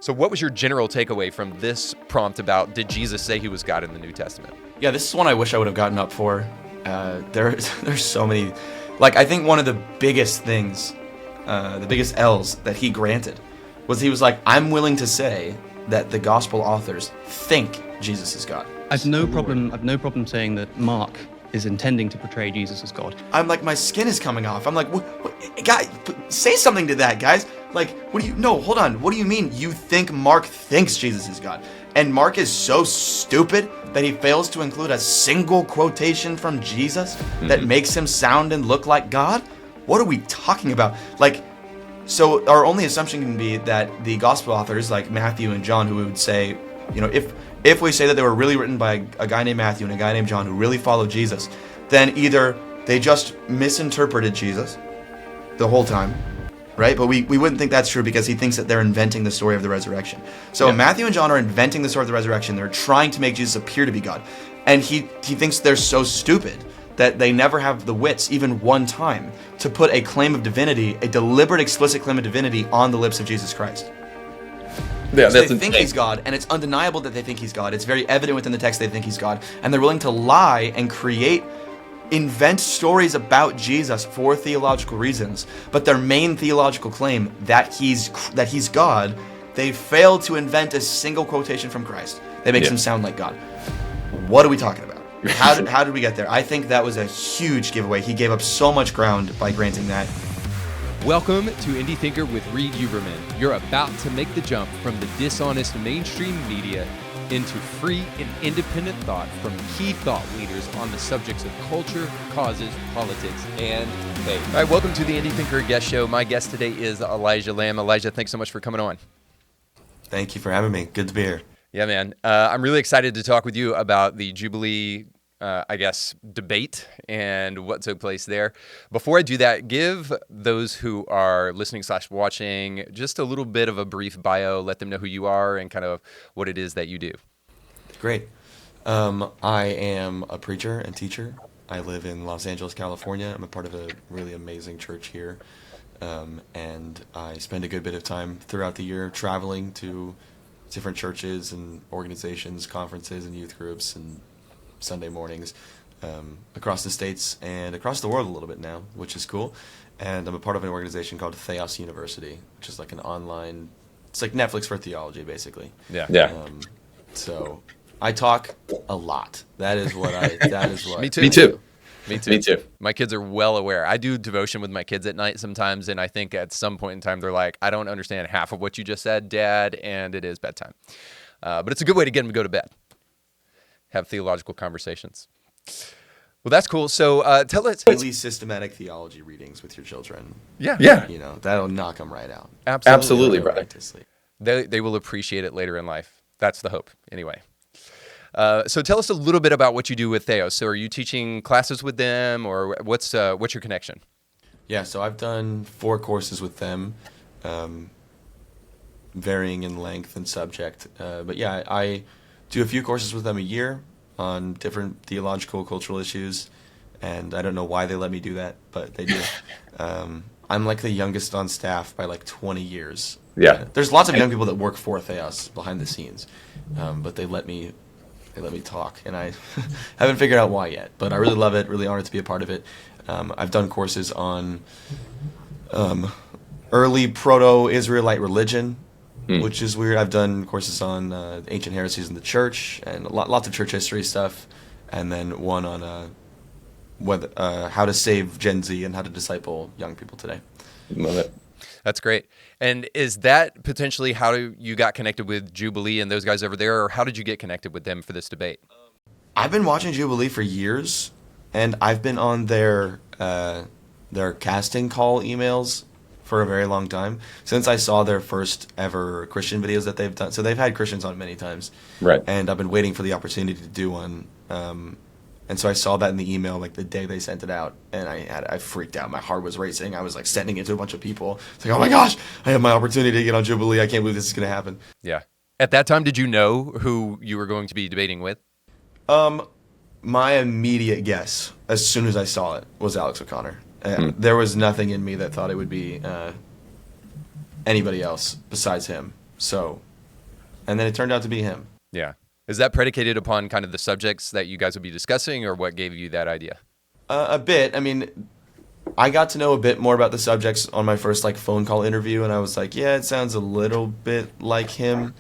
So what was your general takeaway from this prompt about did Jesus say he was God in the New Testament? Yeah, this is one I wish I would have gotten up for. There's so many. Like, I think one of the biggest things, the biggest L's that he granted was he was like, I'm willing to say that the gospel authors think Jesus is God. I've no problem saying that Mark is intending to portray Jesus as God. I'm like, my skin is coming off. I'm like, guys, say something to that, guys. Like, hold on. What do you mean you think Mark thinks Jesus is God? And Mark is so stupid that he fails to include a single quotation from Jesus that makes him sound and look like God? What are we talking about? Like, so our only assumption can be that the gospel authors, like Matthew and John, who would say, you know, if we say that they were really written by a guy named Matthew and a guy named John who really followed Jesus, then either they just misinterpreted Jesus the whole time, right? But we wouldn't think that's true because he thinks that they're inventing the story of the resurrection. So Matthew and John are inventing the story of the resurrection. They're trying to make Jesus appear to be God. And he thinks they're so stupid that they never have the wits, even one time, to put a claim of divinity, a deliberate, explicit claim of divinity on the lips of Jesus Christ. Yeah, so they think he's God, and it's undeniable that they think he's God. It's very evident within the text they think he's God, and they're willing to lie and invent stories about Jesus for theological reasons. But their main theological claim that he's God, they fail to invent a single quotation from Christ that makes him sound like God. What are we talking about? How did we get there? I think that was a huge giveaway. He gave up so much ground by granting that. Welcome to Indie Thinker with Reed Huberman. You're about to make the jump from the dishonest mainstream media into free and independent thought from key thought leaders on the subjects of culture, causes, politics, and faith. All right, welcome to the Indie Thinker guest show. My guest today is Elijah Lamb. Elijah, thanks so much for coming on. Thank you for having me. Good to be here. Yeah, man. I'm really excited to talk with you about the Jubilee debate and what took place there. Before I do that, give those who are listening / watching just a little bit of a brief bio, let them know who you are and kind of what it is that you do. Great. I am a preacher and teacher. I live in Los Angeles, California. I'm a part of a really amazing church here. And I spend a good bit of time throughout the year traveling to different churches and organizations, conferences and youth groups and Sunday mornings across the States and across the world a little bit now, which is cool. And I'm a part of an organization called Theos University, which is like an online, it's like Netflix for theology, basically. Yeah. So I talk a lot. That is what Me too. Me too. Me too. My kids are well aware. I do devotion with my kids at night sometimes, and I think at some point in time they're like, I don't understand half of what you just said, Dad, and it is bedtime. But it's a good way to get them to go to bed. Have theological conversations. Well, that's cool. So tell us. Daily systematic theology readings with your children. Yeah. You know, that'll knock them right out. Absolutely, brother. They will appreciate it later in life. That's the hope, anyway. So tell us a little bit about what you do with Theos. So are you teaching classes with them, or what's your connection? Yeah, so I've done 4 courses with them, varying in length and subject. But yeah, I do a few courses with them a year on different theological, cultural issues, and I don't know why they let me do that, but they do. I'm like the youngest on staff by like 20 years. Yeah. There's lots of young people that work for Theos behind the scenes, but they let me talk, and I haven't figured out why yet, but I really love it, really honored to be a part of it. I've done courses on early proto-Israelite religion, which is weird. I've done courses on ancient heresies in the church and lots of church history stuff, and then one on how to save Gen Z and how to disciple young people today. Love it. That's great. And is that potentially how you got connected with Jubilee and those guys over there, or how did you get connected with them for this debate? I've been watching Jubilee for years, and I've been on their casting call emails for a very long time, since I saw their first ever Christian videos that they've done. So they've had Christians on many times. Right. And I've been waiting for the opportunity to do one. And so I saw that in the email like the day they sent it out, and I freaked out. My heart was racing. I was like sending it to a bunch of people. It's like, oh my gosh, I have my opportunity to get on Jubilee. I can't believe this is going to happen. Yeah. At that time, did you know who you were going to be debating with? My immediate guess, as soon as I saw it, was Alex O'Connor. There was nothing in me that thought it would be anybody else besides him. So and then it turned out to be him. Yeah. Is that predicated upon kind of the subjects that you guys would be discussing, or what gave you that idea? A bit. I mean, I got to know a bit more about the subjects on my first like phone call interview, and I was like, yeah, it sounds a little bit like him.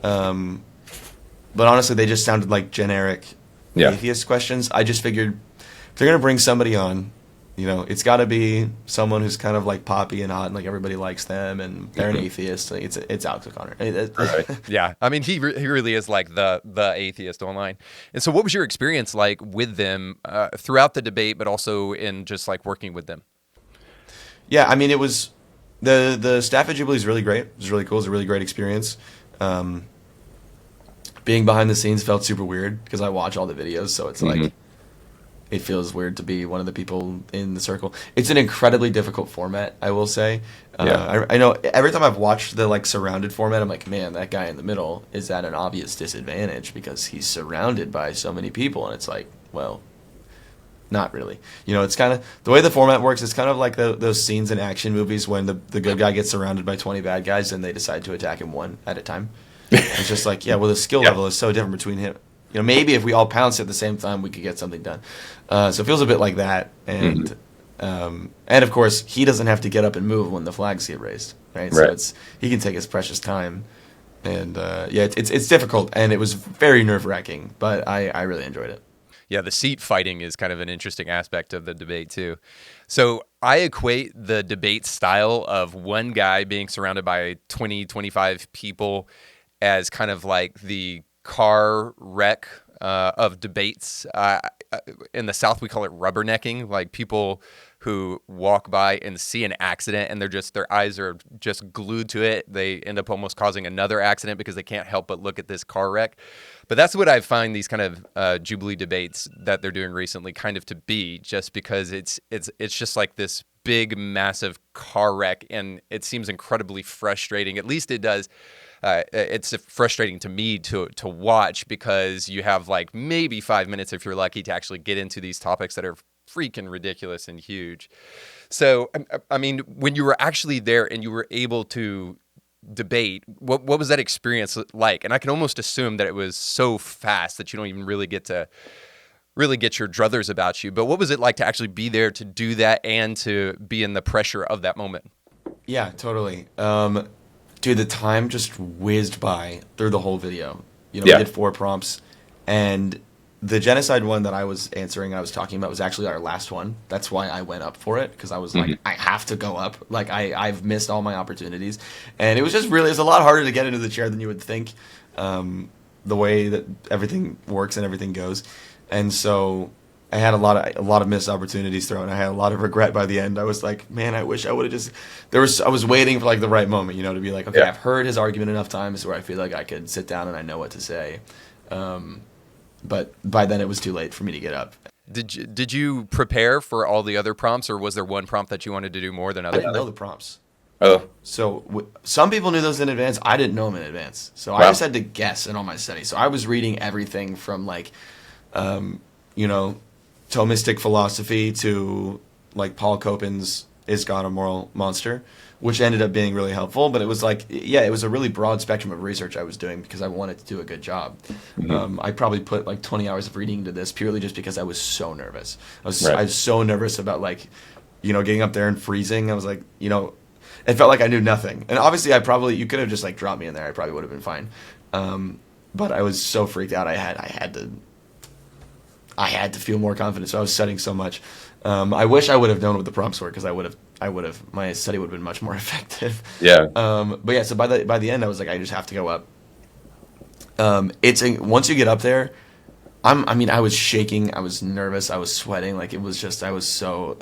But honestly, they just sounded like generic atheist questions. I just figured if they're gonna bring somebody on, you know, it's got to be someone who's kind of like poppy and hot, and like everybody likes them, and they're an atheist. Like, it's Alex O'Connor. Right. Yeah, I mean, he really is like the atheist online. And so, what was your experience like with them throughout the debate, but also in just like working with them? Yeah, I mean, it was the staff at Jubilee is really great. It was really cool. It was a really great experience. Being behind the scenes felt super weird because I watch all the videos, so it's like it feels weird to be one of the people in the circle. It's an incredibly difficult format, I will say. I know every time I've watched the like surrounded format, I'm like, man, that guy in the middle is at an obvious disadvantage because he's surrounded by so many people, and it's like, well, not really. You know, it's kind of the way the format works. It's kind of like those scenes in action movies when the good guy gets surrounded by 20 bad guys and they decide to attack him one at a time. It's just like, yeah, well, the skill level is so different between him. You know, maybe if we all pounced at the same time, we could get something done. So it feels a bit like that. And of course, he doesn't have to get up and move when the flags get raised, right? So he can take his precious time. And yeah, it's difficult, and it was very nerve-wracking, but I really enjoyed it. Yeah, the seat fighting is kind of an interesting aspect of the debate too. So I equate the debate style of one guy being surrounded by 20, 25 people as kind of like the car wreck of debates. In the South, we call it rubbernecking, like people who walk by and see an accident and their eyes are just glued to it. They end up almost causing another accident because they can't help but look at this car wreck. But that's what I find these kind of Jubilee debates that they're doing recently kind of to be, just because it's just like this big, massive car wreck, and it seems incredibly frustrating. At least it does. It's frustrating to me to watch, because you have like maybe 5 minutes if you're lucky to actually get into these topics that are freaking ridiculous and huge. So, I mean, when you were actually there and you were able to debate, what was that experience like? And I can almost assume that it was so fast that you don't even really get your druthers about you. But what was it like to actually be there to do that and to be in the pressure of that moment? Yeah, totally. Dude, the time just whizzed by through the whole video. You know, we did 4 prompts, and the genocide one that I was answering, I was talking about, was actually our last one. That's why I went up for it, because I was like, I have to go up. Like, I've missed all my opportunities. And it was just really, it's a lot harder to get into the chair than you would think, the way that everything works and everything goes. And so I had a lot of missed opportunities thrown. I had a lot of regret by the end. I was like, man, I wish I would have just. I was waiting for like the right moment, you know, to be like, okay, I've heard his argument enough times where I feel like I could sit down and I know what to say. But by then it was too late for me to get up. Did you prepare for all the other prompts, or was there one prompt that you wanted to do more than I others? didn't know the prompts. Oh, So some people knew those in advance. I didn't know them in advance. So I just had to guess in all my studies. So I was reading everything from like, you know, Thomistic philosophy to like Paul Copan's Is God a Moral Monster, which ended up being really helpful. But it was like, yeah, it was a really broad spectrum of research I was doing because I wanted to do a good job. I probably put like 20 hours of reading into this purely just because I was so nervous. I was so nervous about like, you know, getting up there and freezing. I was like, you know, it felt like I knew nothing. And obviously you could have just like dropped me in there. I probably would have been fine. But I was so freaked out. I had to feel more confident. So I was studying so much. I wish I would have known what the prompts were, because my study would have been much more effective. yeah. But yeah, so by the end, I was like, I just have to go up. Once you get up there, I was shaking, I was nervous, I was sweating, like it was just, I was so.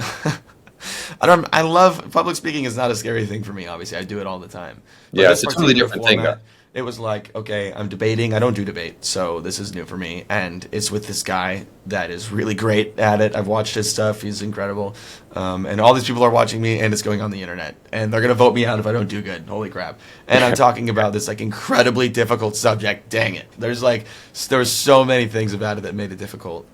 I love public speaking. Is not a scary thing for me. Obviously, I do it all the time. But Yeah, this it's a totally particular different thing. format, it was like, okay, I'm debating. I don't do debate, so this is new for me. And it's with this guy that is really great at it. I've watched his stuff. He's incredible. And all these people are watching me, and it's going on the internet. And they're going to vote me out if I don't do good. Holy crap. And I'm talking about this like incredibly difficult subject. Dang it. There were so many things about it that made it difficult.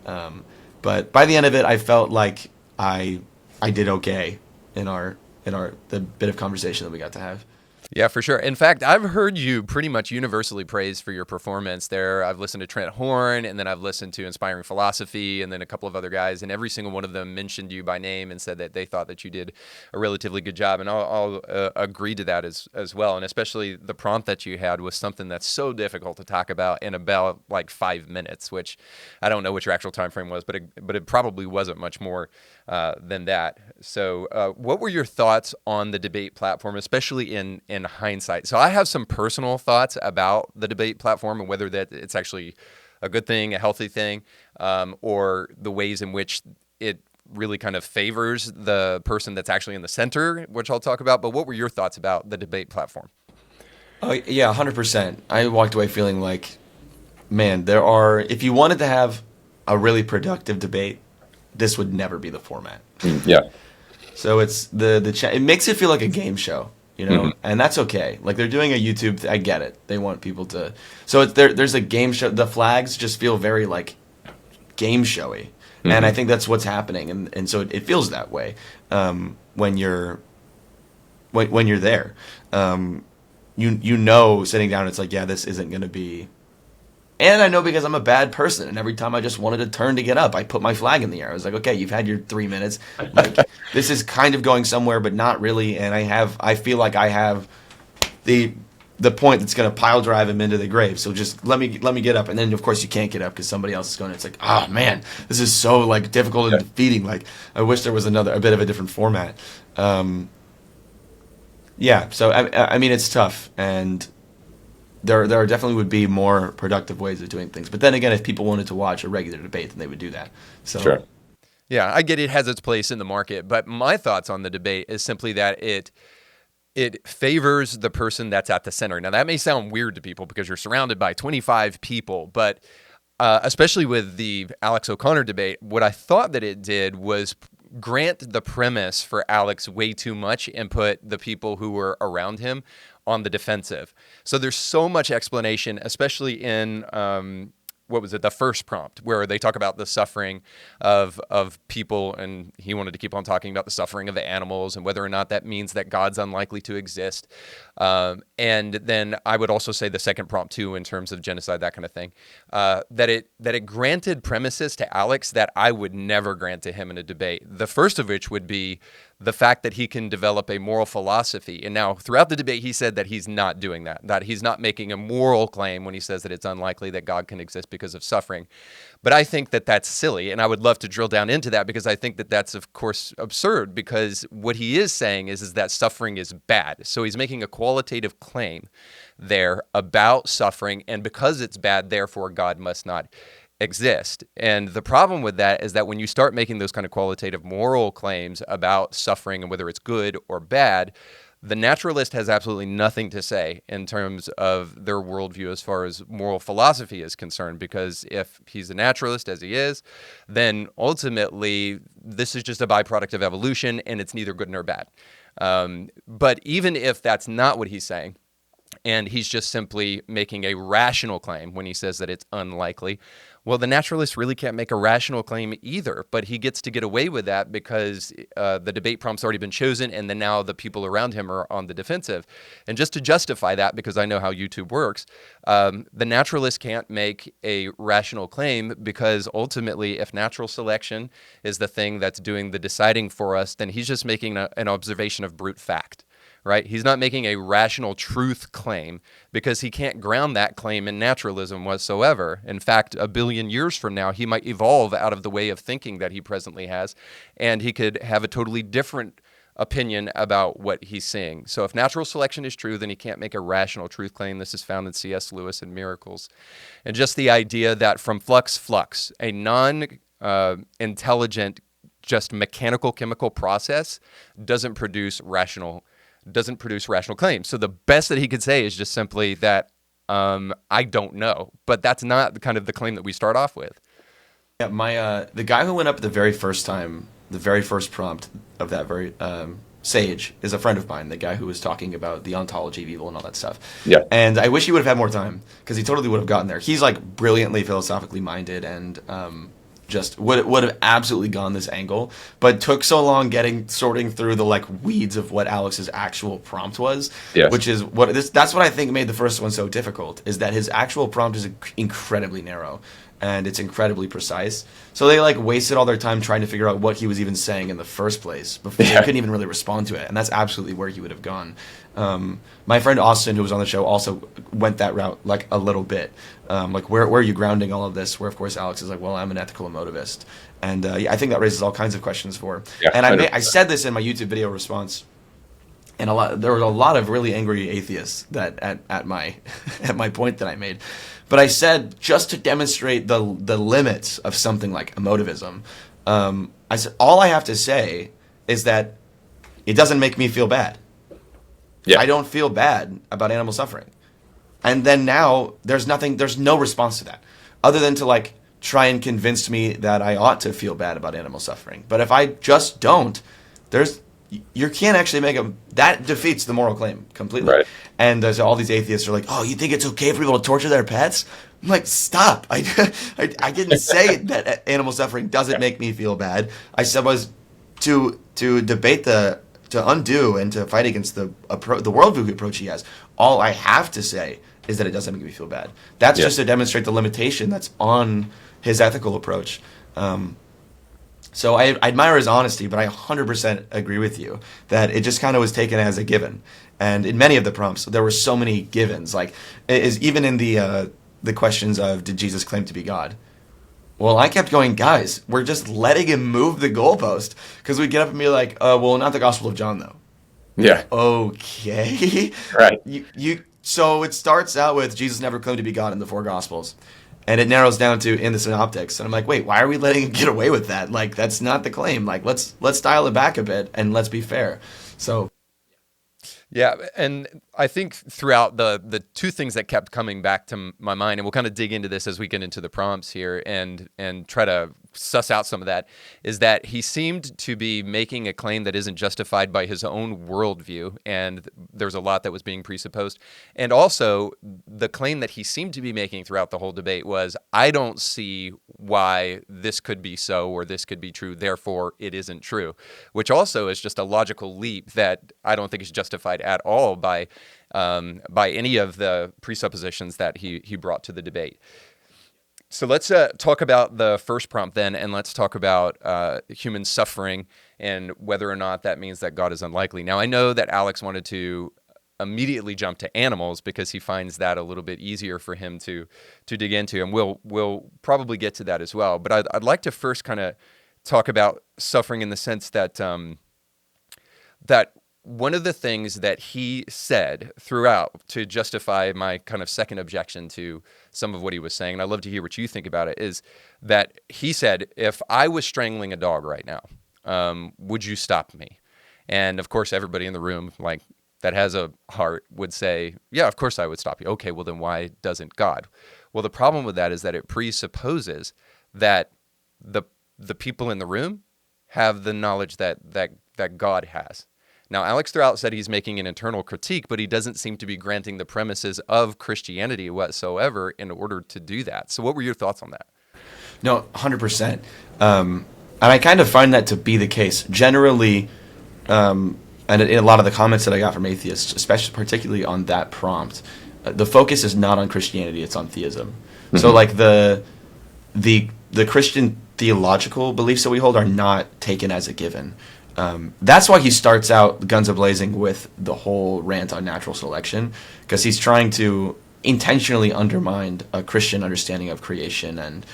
But by the end of it, I felt like I did okay in the bit of conversation that we got to have. Yeah, for sure. In fact, I've heard you pretty much universally praised for your performance there. I've listened to Trent Horn, and then I've listened to Inspiring Philosophy, and then a couple of other guys, and every single one of them mentioned you by name and said that they thought that you did a relatively good job, and I'll agree to that as well. And especially the prompt that you had was something that's so difficult to talk about in about like 5 minutes, which I don't know what your actual time frame was, but it probably wasn't much more than that. So what were your thoughts on the debate platform, especially in hindsight? So I have some personal thoughts about the debate platform and whether that it's actually a good thing, a healthy thing, or the ways in which it really kind of favors the person that's actually in the center, which I'll talk about. But what were your thoughts about the debate platform? Oh, yeah, 100%. I walked away feeling like, man, if you wanted to have a really productive debate, this would never be the format. Yeah. So it's it makes it feel like a game show, and that's okay. Like they're doing a YouTube. I get it. They want people to. So there's a game show. The flags just feel very like game showy, and I think that's what's happening. And so it feels that way when you're there. Sitting down, it's like, yeah, this isn't going to be. And I know because I'm a bad person, and every time I just wanted to turn to get up, I put my flag in the air. I was like, okay, you've had your 3 minutes. Like, this is kind of going somewhere, but not really. And I feel like I have the point that's going to pile drive him into the grave. So just let me get up. And then of course you can't get up because somebody else is going. It's like, oh man, this is so like difficult and defeating. Like I wish there was a bit of a different format. Yeah. So I mean, it's tough and. There definitely would be more productive ways of doing things. But then again, if people wanted to watch a regular debate, then they would do that. So, sure. Yeah, I get it has its place in the market. But my thoughts on the debate is simply that it favors the person that's at the center. Now, that may sound weird to people because you're surrounded by 25 people. But especially with the Alex O'Connor debate, what I thought that it did was grant the premise for Alex way too much and put the people who were around him on the defensive. So there's so much explanation, especially in the first prompt, where they talk about the suffering of people, and he wanted to keep on talking about the suffering of the animals and whether or not that means that God's unlikely to exist. And then I would also say the second prompt too, in terms of genocide, that kind of thing, that it granted premises to Alex that I would never grant to him in a debate. The first of which would be the fact that he can develop a moral philosophy. And now throughout the debate, he said that he's not doing that he's not making a moral claim when he says that it's unlikely that God can exist because of suffering. But I think that that's silly, and I would love to drill down into that because I think that that's, of course, absurd, because what he is saying is that suffering is bad. So he's making a qualitative claim there about suffering, and because it's bad, therefore God must not exist. And the problem with that is that when you start making those kind of qualitative moral claims about suffering and whether it's good or bad, the naturalist has absolutely nothing to say in terms of their worldview as far as moral philosophy is concerned, because if he's a naturalist, as he is, then ultimately this is just a byproduct of evolution and it's neither good nor bad. But even if that's not what he's saying, and he's just simply making a rational claim when he says that it's unlikely, well, the naturalist really can't make a rational claim either, but he gets to get away with that because the debate prompt's already been chosen, and then now the people around him are on the defensive. And just to justify that, because I know how YouTube works, the naturalist can't make a rational claim because ultimately, if natural selection is the thing that's doing the deciding for us, then he's just making an observation of brute fact. Right? He's not making a rational truth claim because he can't ground that claim in naturalism whatsoever. In fact, 1 billion years from now, he might evolve out of the way of thinking that he presently has, and he could have a totally different opinion about what he's seeing. So if natural selection is true, then he can't make a rational truth claim. This is found in C.S. Lewis and Miracles. And just the idea that from flux, a non-intelligent, just mechanical chemical process doesn't produce rational claims. So the best that he could say is just simply that I don't know. But that's not the kind of the claim that we start off with. Yeah, the guy who went up the very first time, the very first prompt of that very sage is a friend of mine, the guy who was talking about the ontology of evil and all that stuff. Yeah. And I wish he would have had more time because he totally would have gotten there. He's like brilliantly philosophically minded and just would have absolutely gone this angle, but took so long sorting through the like weeds of what Alex's actual prompt was, Yes. which is that's what I think made the first one so difficult, is that his actual prompt is incredibly narrow and it's incredibly precise. So they like wasted all their time trying to figure out what he was even saying in the first place before they couldn't even really respond to it, and that's absolutely where he would have gone. My friend Austin, who was on the show, also went that route like a little bit. Like where are you grounding all of this? Where of course Alex is like, well, I'm an ethical emotivist, and I think that raises all kinds of questions for him. Yeah, and I I said this in my YouTube video response, and there were a lot of really angry atheists that at my at my point that I made. But I said, just to demonstrate the limits of something like emotivism, I said all I have to say is that it doesn't make me feel bad. Yeah. I don't feel bad about animal suffering. And then now there's no response to that other than to like try and convince me that I ought to feel bad about animal suffering. But if I just don't, you can't actually that defeats the moral claim completely. Right. And so all these atheists are like, oh, you think it's okay for people to torture their pets? I'm like, stop. I didn't say that animal suffering doesn't make me feel bad. I said was to debate to undo and to fight against the worldview approach he has. All I have to say is that it doesn't make me feel bad. That's just to demonstrate the limitation that's on his ethical approach. So I admire his honesty, but I 100% agree with you that it just kind of was taken as a given. And in many of the prompts, there were so many givens. Like, even in the questions of, did Jesus claim to be God? Well, I kept going, guys, we're just letting him move the goalpost. Because we'd get up and be like, well, not the Gospel of John, though. Yeah. Okay. Right. So it starts out with Jesus never claimed to be God in the four Gospels. And it narrows down to in the synoptics. And I'm like, wait, why are we letting him get away with that? Like, that's not the claim. Like, let's dial it back a bit and let's be fair. So, yeah, and I think throughout the two things that kept coming back to my mind, and we'll kind of dig into this as we get into the prompts here and try to suss out some of that, is that he seemed to be making a claim that isn't justified by his own worldview, and there's a lot that was being presupposed. And also, the claim that he seemed to be making throughout the whole debate was, I don't see why this could be so or this could be true, therefore it isn't true, which also is just a logical leap that I don't think is justified at all by any of the presuppositions that he brought to the debate. So let's talk about the first prompt then, and let's talk about human suffering and whether or not that means that God is unlikely. Now, I know that Alex wanted to immediately jump to animals because he finds that a little bit easier for him to dig into, and we'll probably get to that as well. But I'd like to first kind of talk about suffering in the sense that that one of the things that he said throughout to justify my kind of second objection to some of what he was saying, and I'd love to hear what you think about it, is that he said, if I was strangling a dog right now, would you stop me? And of course, everybody in the room, like, that has a heart would say, yeah, of course I would stop you. Okay, well then why doesn't God? Well, the problem with that is that it presupposes that the people in the room have the knowledge that God has. Now, Alex throughout said he's making an internal critique, but he doesn't seem to be granting the premises of Christianity whatsoever in order to do that. So what were your thoughts on that? no, 100%. And I kind of find that to be the case. Generally, and in a lot of the comments that I got from atheists, especially particularly on that prompt, the focus is not on Christianity, it's on theism. Mm-hmm. So like the Christian theological beliefs that we hold are not taken as a given. That's why he starts out guns a-blazing with the whole rant on natural selection, because he's trying to intentionally undermine a Christian understanding of creation, and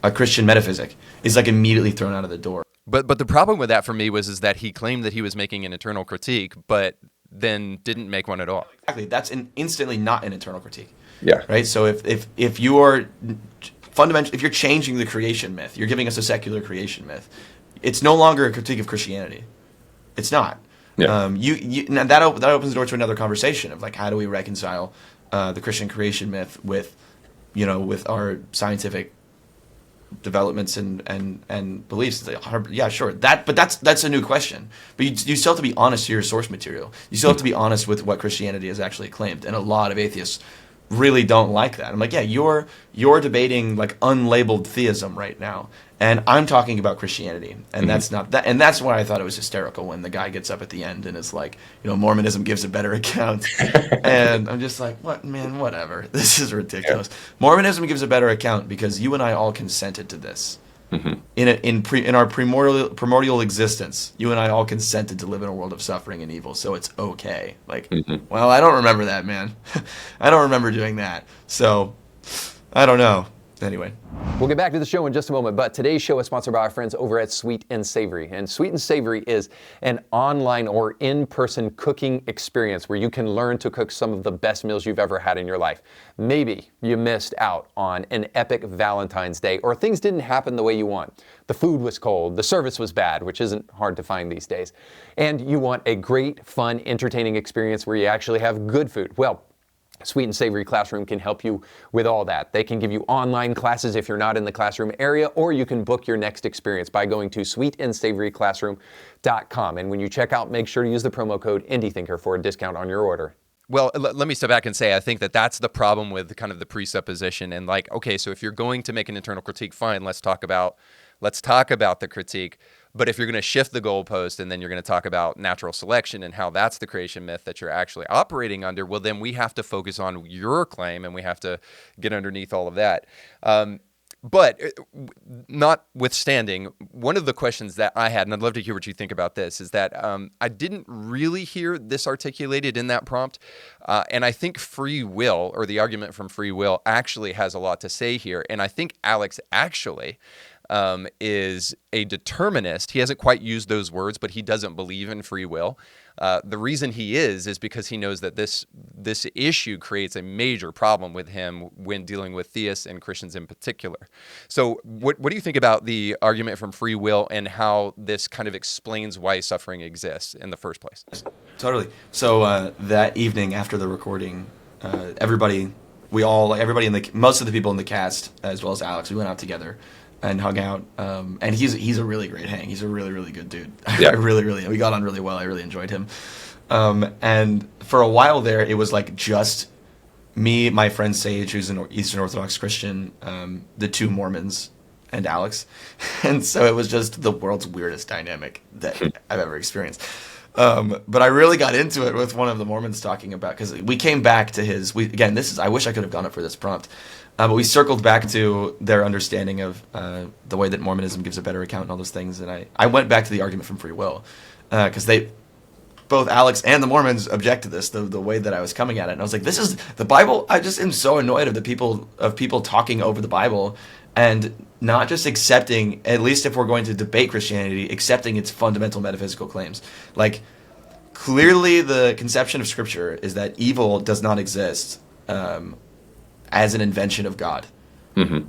a Christian metaphysic is like immediately thrown out of the door. But the problem with that for me is that he claimed that he was making an internal critique, but then didn't make one at all. Exactly, that's instantly not an internal critique. Yeah. Right. So if you are fundamentally, if you're changing the creation myth, you're giving us a secular creation myth. It's no longer a critique of Christianity. It's not. Yeah. Now that opens the door to another conversation of like, how do we reconcile the Christian creation myth with our scientific developments and beliefs? Yeah, sure. But that's a new question. But you still have to be honest to your source material. You still have to be honest with what Christianity has actually claimed. And a lot of atheists really don't like that. I'm like, yeah, you're debating like unlabeled theism right now, And I'm talking about Christianity, and that's not that. And that's why I thought it was hysterical when the guy gets up at the end and is like, Mormonism gives a better account. And I'm just like, what, man, whatever. This is ridiculous. Yeah. Mormonism gives a better account because you and I all consented to this. In our primordial existence, you and I all consented to live in a world of suffering and evil, so it's okay. Like, well, I don't remember that, man. I don't remember doing that. So, I don't know. Anyway. We'll get back to the show in just a moment, but today's show is sponsored by our friends over at Sweet and Savory. And Sweet and Savory is an online or in-person cooking experience where you can learn to cook some of the best meals you've ever had in your life. Maybe you missed out on an epic Valentine's Day, or things didn't happen the way you want. The food was cold, the service was bad, which isn't hard to find these days. And you want a great, fun, entertaining experience where you actually have good food. Well, Sweet and Savory Classroom can help you with all that. They can give you online classes if you're not in the classroom area, or you can book your next experience by going to sweetandsavoryclassroom.com. And when you check out, make sure to use the promo code IndieThinker for a discount on your order. Well, let me step back and say, I think that that's the problem with kind of the presupposition. And like, okay, so if you're going to make an internal critique, fine, let's talk about the critique. But if you're going to shift the goalpost and then you're going to talk about natural selection and how that's the creation myth that you're actually operating under, well, then we have to focus on your claim and we have to get underneath all of that. But notwithstanding, one of the questions that I had, and I'd love to hear what you think about this, is that I didn't really hear this articulated in that prompt. And I think free will, or the argument from free will, actually has a lot to say here. And I think Alex actually is a determinist. He hasn't quite used those words, but he doesn't believe in free will. The reason he is because he knows that this issue creates a major problem with him when dealing with theists and Christians in particular. So what do you think about the argument from free will and how this kind of explains why suffering exists in the first place? Totally. So that evening after the recording, most of the people in the cast, as well as Alex, we went out together and hung out. And he's a really great hang. He's a really, really good dude. Yeah. We got on really well. I really enjoyed him. And for a while there, it was like just me, my friend Sage, who's an Eastern Orthodox Christian, the two Mormons, and Alex. And so it was just the world's weirdest dynamic that I've ever experienced. But I really got into it with one of the Mormons talking about, because we came back to I wish I could have gone up for this prompt. But we circled back to their understanding of the way that Mormonism gives a better account and all those things. And I went back to the argument from free will, because both Alex and the Mormons object to this, the way that I was coming at it. And I was like, this is the Bible. I just am so annoyed of people talking over the Bible and not just accepting, at least if we're going to debate Christianity, accepting its fundamental metaphysical claims. Like, clearly the conception of Scripture is that evil does not exist as an invention of God. Mm-hmm.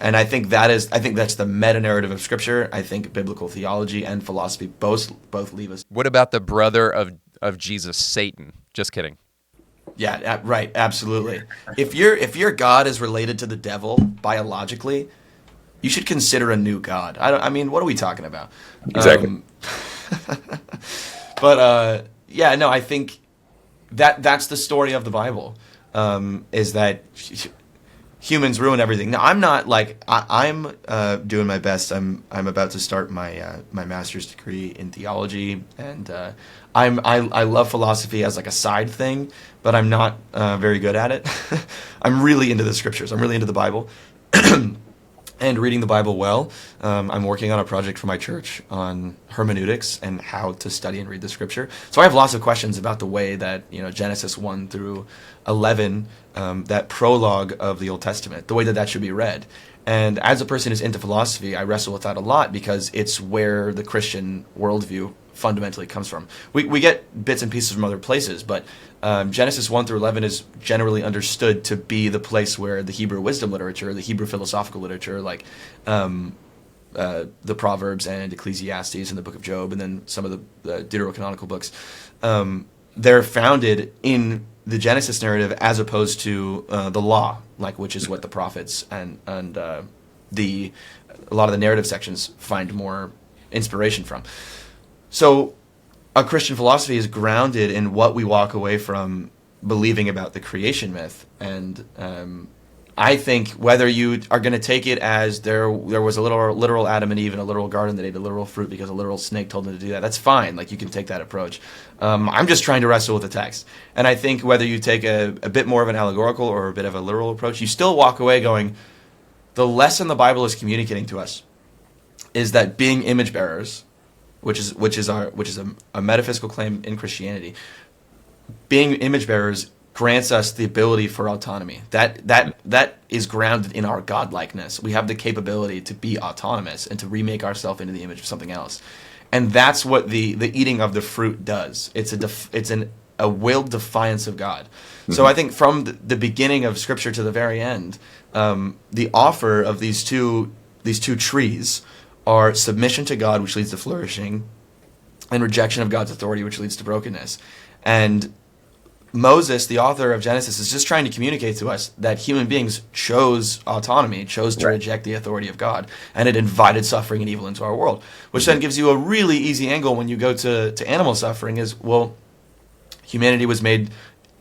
And I think that's the meta-narrative of Scripture. I think biblical theology and philosophy both leave us. What about the brother of Jesus, Satan? Just kidding. Yeah, right, absolutely. If your God is related to the devil biologically, you should consider a new God. I mean, what are we talking about? Exactly. I think that's the story of the Bible. Is that humans ruin everything. Now, I'm not like I'm doing my best. I'm about to start my master's degree in theology, and I love philosophy as like a side thing, but I'm not very good at it. I'm really into the Scriptures. I'm really into the Bible. And reading the Bible well. I'm working on a project for my church on hermeneutics and how to study and read the Scripture. So I have lots of questions about the way that Genesis 1 through 11, that prologue of the Old Testament, the way that should be read. And as a person who's into philosophy, I wrestle with that a lot because it's where the Christian worldview fundamentally comes from. We get bits and pieces from other places, but Genesis 1 through 11 is generally understood to be the place where the Hebrew wisdom literature, the Hebrew philosophical literature, like the Proverbs and Ecclesiastes and the Book of Job, and then some of the deuterocanonical books, they're founded in the Genesis narrative as opposed to the law, which is what the prophets and a lot of the narrative sections find more inspiration from. So a Christian philosophy is grounded in what we walk away from believing about the creation myth. And I think whether you are going to take it as there was a literal Adam and Eve in a literal garden that ate a literal fruit because a literal snake told them to do that, that's fine. Like, you can take that approach. I'm just trying to wrestle with the text. And I think whether you take a bit more of an allegorical or a bit of a literal approach, you still walk away going, the lesson the Bible is communicating to us is that being image bearers, which is a metaphysical claim in Christianity, being image bearers grants us the ability for autonomy. That is grounded in our godlikeness. We have the capability to be autonomous and to remake ourselves into the image of something else. And that's what the eating of the fruit does. It's a willed defiance of God. Mm-hmm. So I think from the beginning of Scripture to the very end, the offer of these two trees are submission to God, which leads to flourishing, and rejection of God's authority, which leads to brokenness. And Moses, the author of Genesis, is just trying to communicate to us that human beings chose autonomy, chose to reject the authority of God, and it invited suffering and evil into our world, which then gives you a really easy angle when you go to animal suffering is, well, humanity was made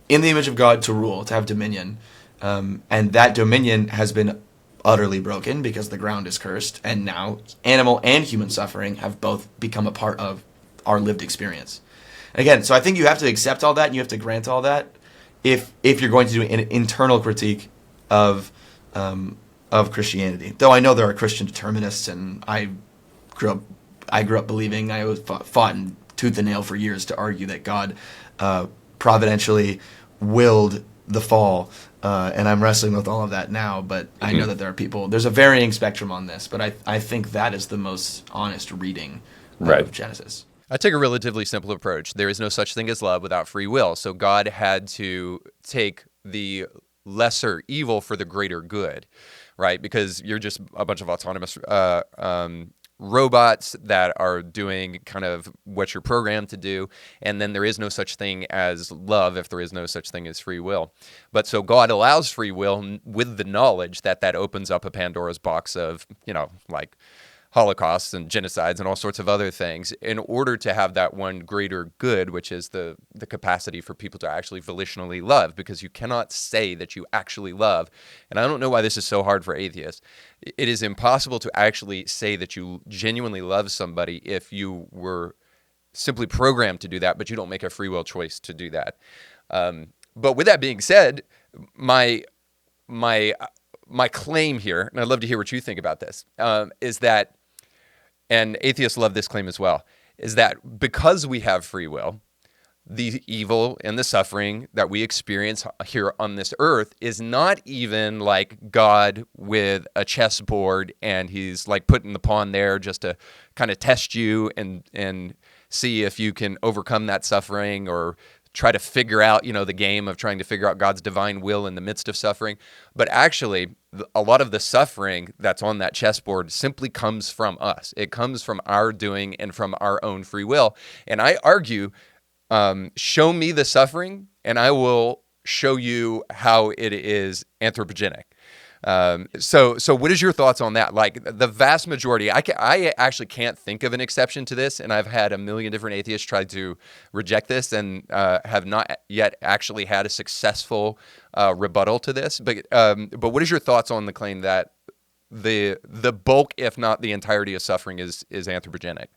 in the image of God to rule, to have dominion, and that dominion has been utterly broken because the ground is cursed, and now animal and human suffering have both become a part of our lived experience. Again, so I think you have to accept all that, and you have to grant all that if you're going to do an internal critique of Christianity. Though I know there are Christian determinists, and I grew up believing, I always fought in tooth and nail for years to argue that God providentially willed the fall, and I'm wrestling with all of that now. But I know that there are people. There's a varying spectrum on this, but I think that is the most honest reading of Genesis. I take a relatively simple approach. There is no such thing as love without free will. So God had to take the lesser evil for the greater good, right? Because you're just a bunch of autonomous robots that are doing kind of what you're programmed to do. And then there is no such thing as love if there is no such thing as free will. But so God allows free will with the knowledge that opens up a Pandora's box of, like holocausts and genocides and all sorts of other things in order to have that one greater good, which is the capacity for people to actually volitionally love, because you cannot say that you actually love. And I don't know why this is so hard for atheists. It is impossible to actually say that you genuinely love somebody if you were simply programmed to do that, but you don't make a free will choice to do that. But with that being said, my claim here, and I'd love to hear what you think about this, is that, and atheists love this claim as well, is that because we have free will, the evil and the suffering that we experience here on this earth is not even like God with a chessboard and he's like putting the pawn there just to kind of test you and see if you can overcome that suffering or try to figure out, the game of trying to figure out God's divine will in the midst of suffering. But actually, a lot of the suffering that's on that chessboard simply comes from us. It comes from our doing and from our own free will. And I argue, show me the suffering, and I will show you how it is anthropogenic. So what is your thoughts on that? Like the vast majority, I actually can't think of an exception to this, and I've had a million different atheists try to reject this and have not yet actually had a successful rebuttal to this. But what is your thoughts on the claim that the bulk, if not the entirety of suffering is anthropogenic?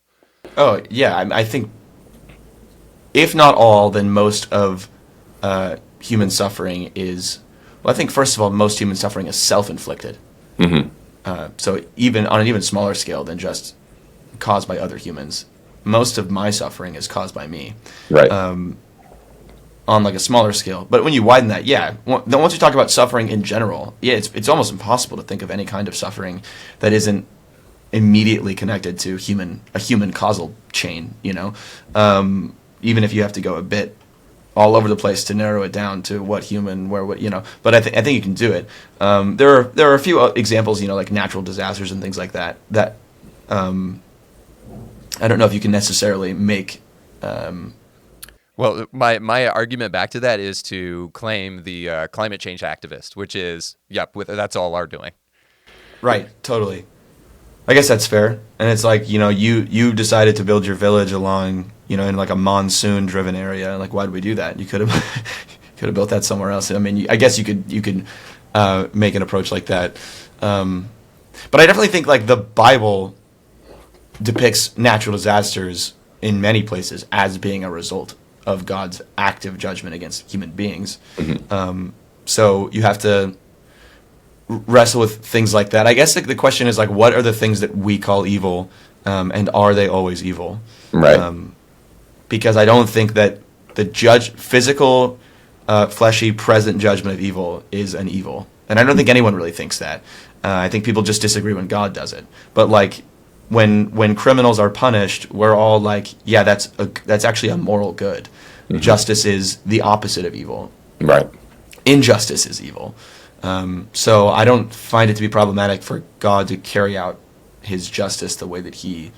Oh, yeah. I think if not all, then most of human suffering is... Well, I think, first of all, most human suffering is self-inflicted. Mm-hmm. So even on an even smaller scale than just caused by other humans, most of my suffering is caused by me. Right. On like a smaller scale. But when you widen that, then once you talk about suffering in general, it's almost impossible to think of any kind of suffering that isn't immediately connected to a human causal chain, even if you have to go a bit all over the place to narrow it down to what human, where, what, but I think you can do it. There are a few examples, like natural disasters and things like that, I don't know if you can necessarily make. Well, my argument back to that is to claim the climate change activist, which is, that's all our doing. Right, totally. I guess that's fair. And it's like, you decided to build your village along, in like a monsoon-driven area. Like, why did we do that? You could have built that somewhere else. I mean, I guess you could make an approach like that. But I definitely think like the Bible depicts natural disasters in many places as being a result of God's active judgment against human beings. So you have to wrestle with things like that. I guess the question is like, what are the things that we call evil, and are they always evil? Right. Because I don't think that the physical, fleshy, present judgment of evil is an evil, and I don't think anyone really thinks that. I think people just disagree when God does it. But like, when criminals are punished, we're all like, yeah, that's actually a moral good. Justice is the opposite of evil. Right. Injustice is evil. So I don't find it to be problematic for God to carry out His justice the way that He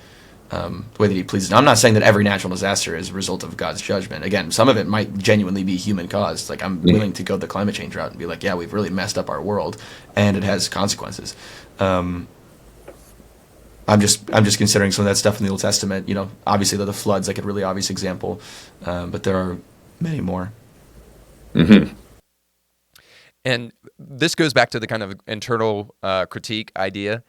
pleases. Now, I'm not saying that every natural disaster is a result of God's judgment. Again, some of it might genuinely be human caused. Like, I'm willing to go the climate change route and be like, yeah, we've really messed up our world, and it has consequences. I'm just considering some of that stuff in the Old Testament. You know, obviously the flood's like a really obvious example, but there are many more. And this goes back to the kind of internal critique idea.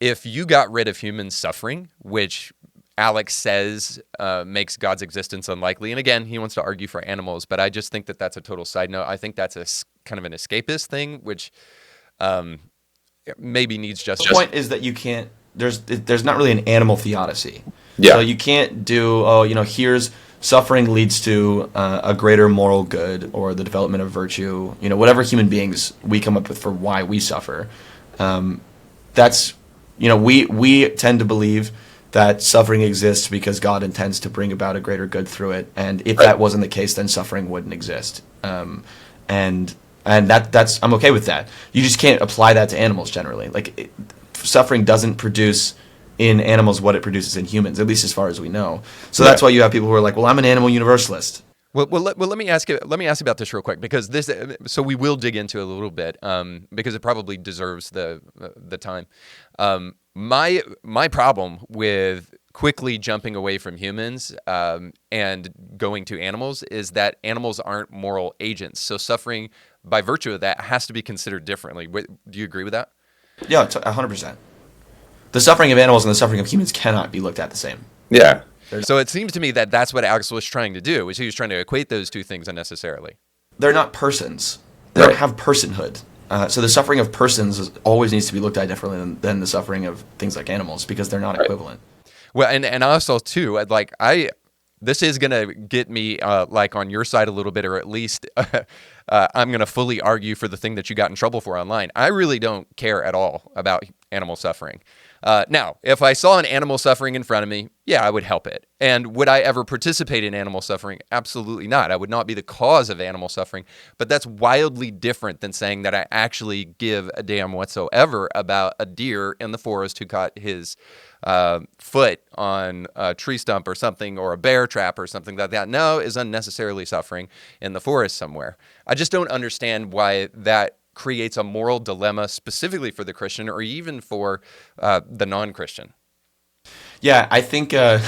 If you got rid of human suffering, which Alex says makes God's existence unlikely, and again, he wants to argue for animals, but I just think that that's a total side note. I think that's a kind of an escapist thing, which maybe needs just. The point is that you can't. There's not really an animal theodicy. Yeah. So you can't do, here's suffering leads to a greater moral good or the development of virtue. You know, whatever human beings we come up with for why we suffer. That's, we tend to believe that suffering exists because God intends to bring about a greater good through it. And if that wasn't the case, then suffering wouldn't exist. And that's I'm okay with that. You just can't apply that to animals generally. Like, suffering doesn't produce in animals what it produces in humans, at least as far as we know. So that's why you have people who are like, well, I'm an animal universalist. Well, let me ask you about this real quick, because so we will dig into it a little bit, because it probably deserves the time. My problem with quickly jumping away from humans and going to animals is that animals aren't moral agents. So suffering, by virtue of that, has to be considered differently. Do you agree with that? Yeah, 100%. The suffering of animals and the suffering of humans cannot be looked at the same. Yeah. So it seems to me that that's what Alex was trying to do, was he was trying to equate those two things unnecessarily. They're not persons. They don't have personhood. So the suffering of persons always needs to be looked at differently than the suffering of things like animals, because they're not equivalent. Well, and also too, this is gonna get me on your side a little bit, or at least I'm gonna fully argue for the thing that you got in trouble for online. I really don't care at all about animal suffering. Now, if I saw an animal suffering in front of me, yeah, I would help it. And would I ever participate in animal suffering? Absolutely not. I would not be the cause of animal suffering. But that's wildly different than saying that I actually give a damn whatsoever about a deer in the forest who caught his foot on a tree stump or something, or a bear trap or something like that. No, is unnecessarily suffering in the forest somewhere. I just don't understand why that creates a moral dilemma specifically for the Christian, or even for the non-Christian. Yeah, I think this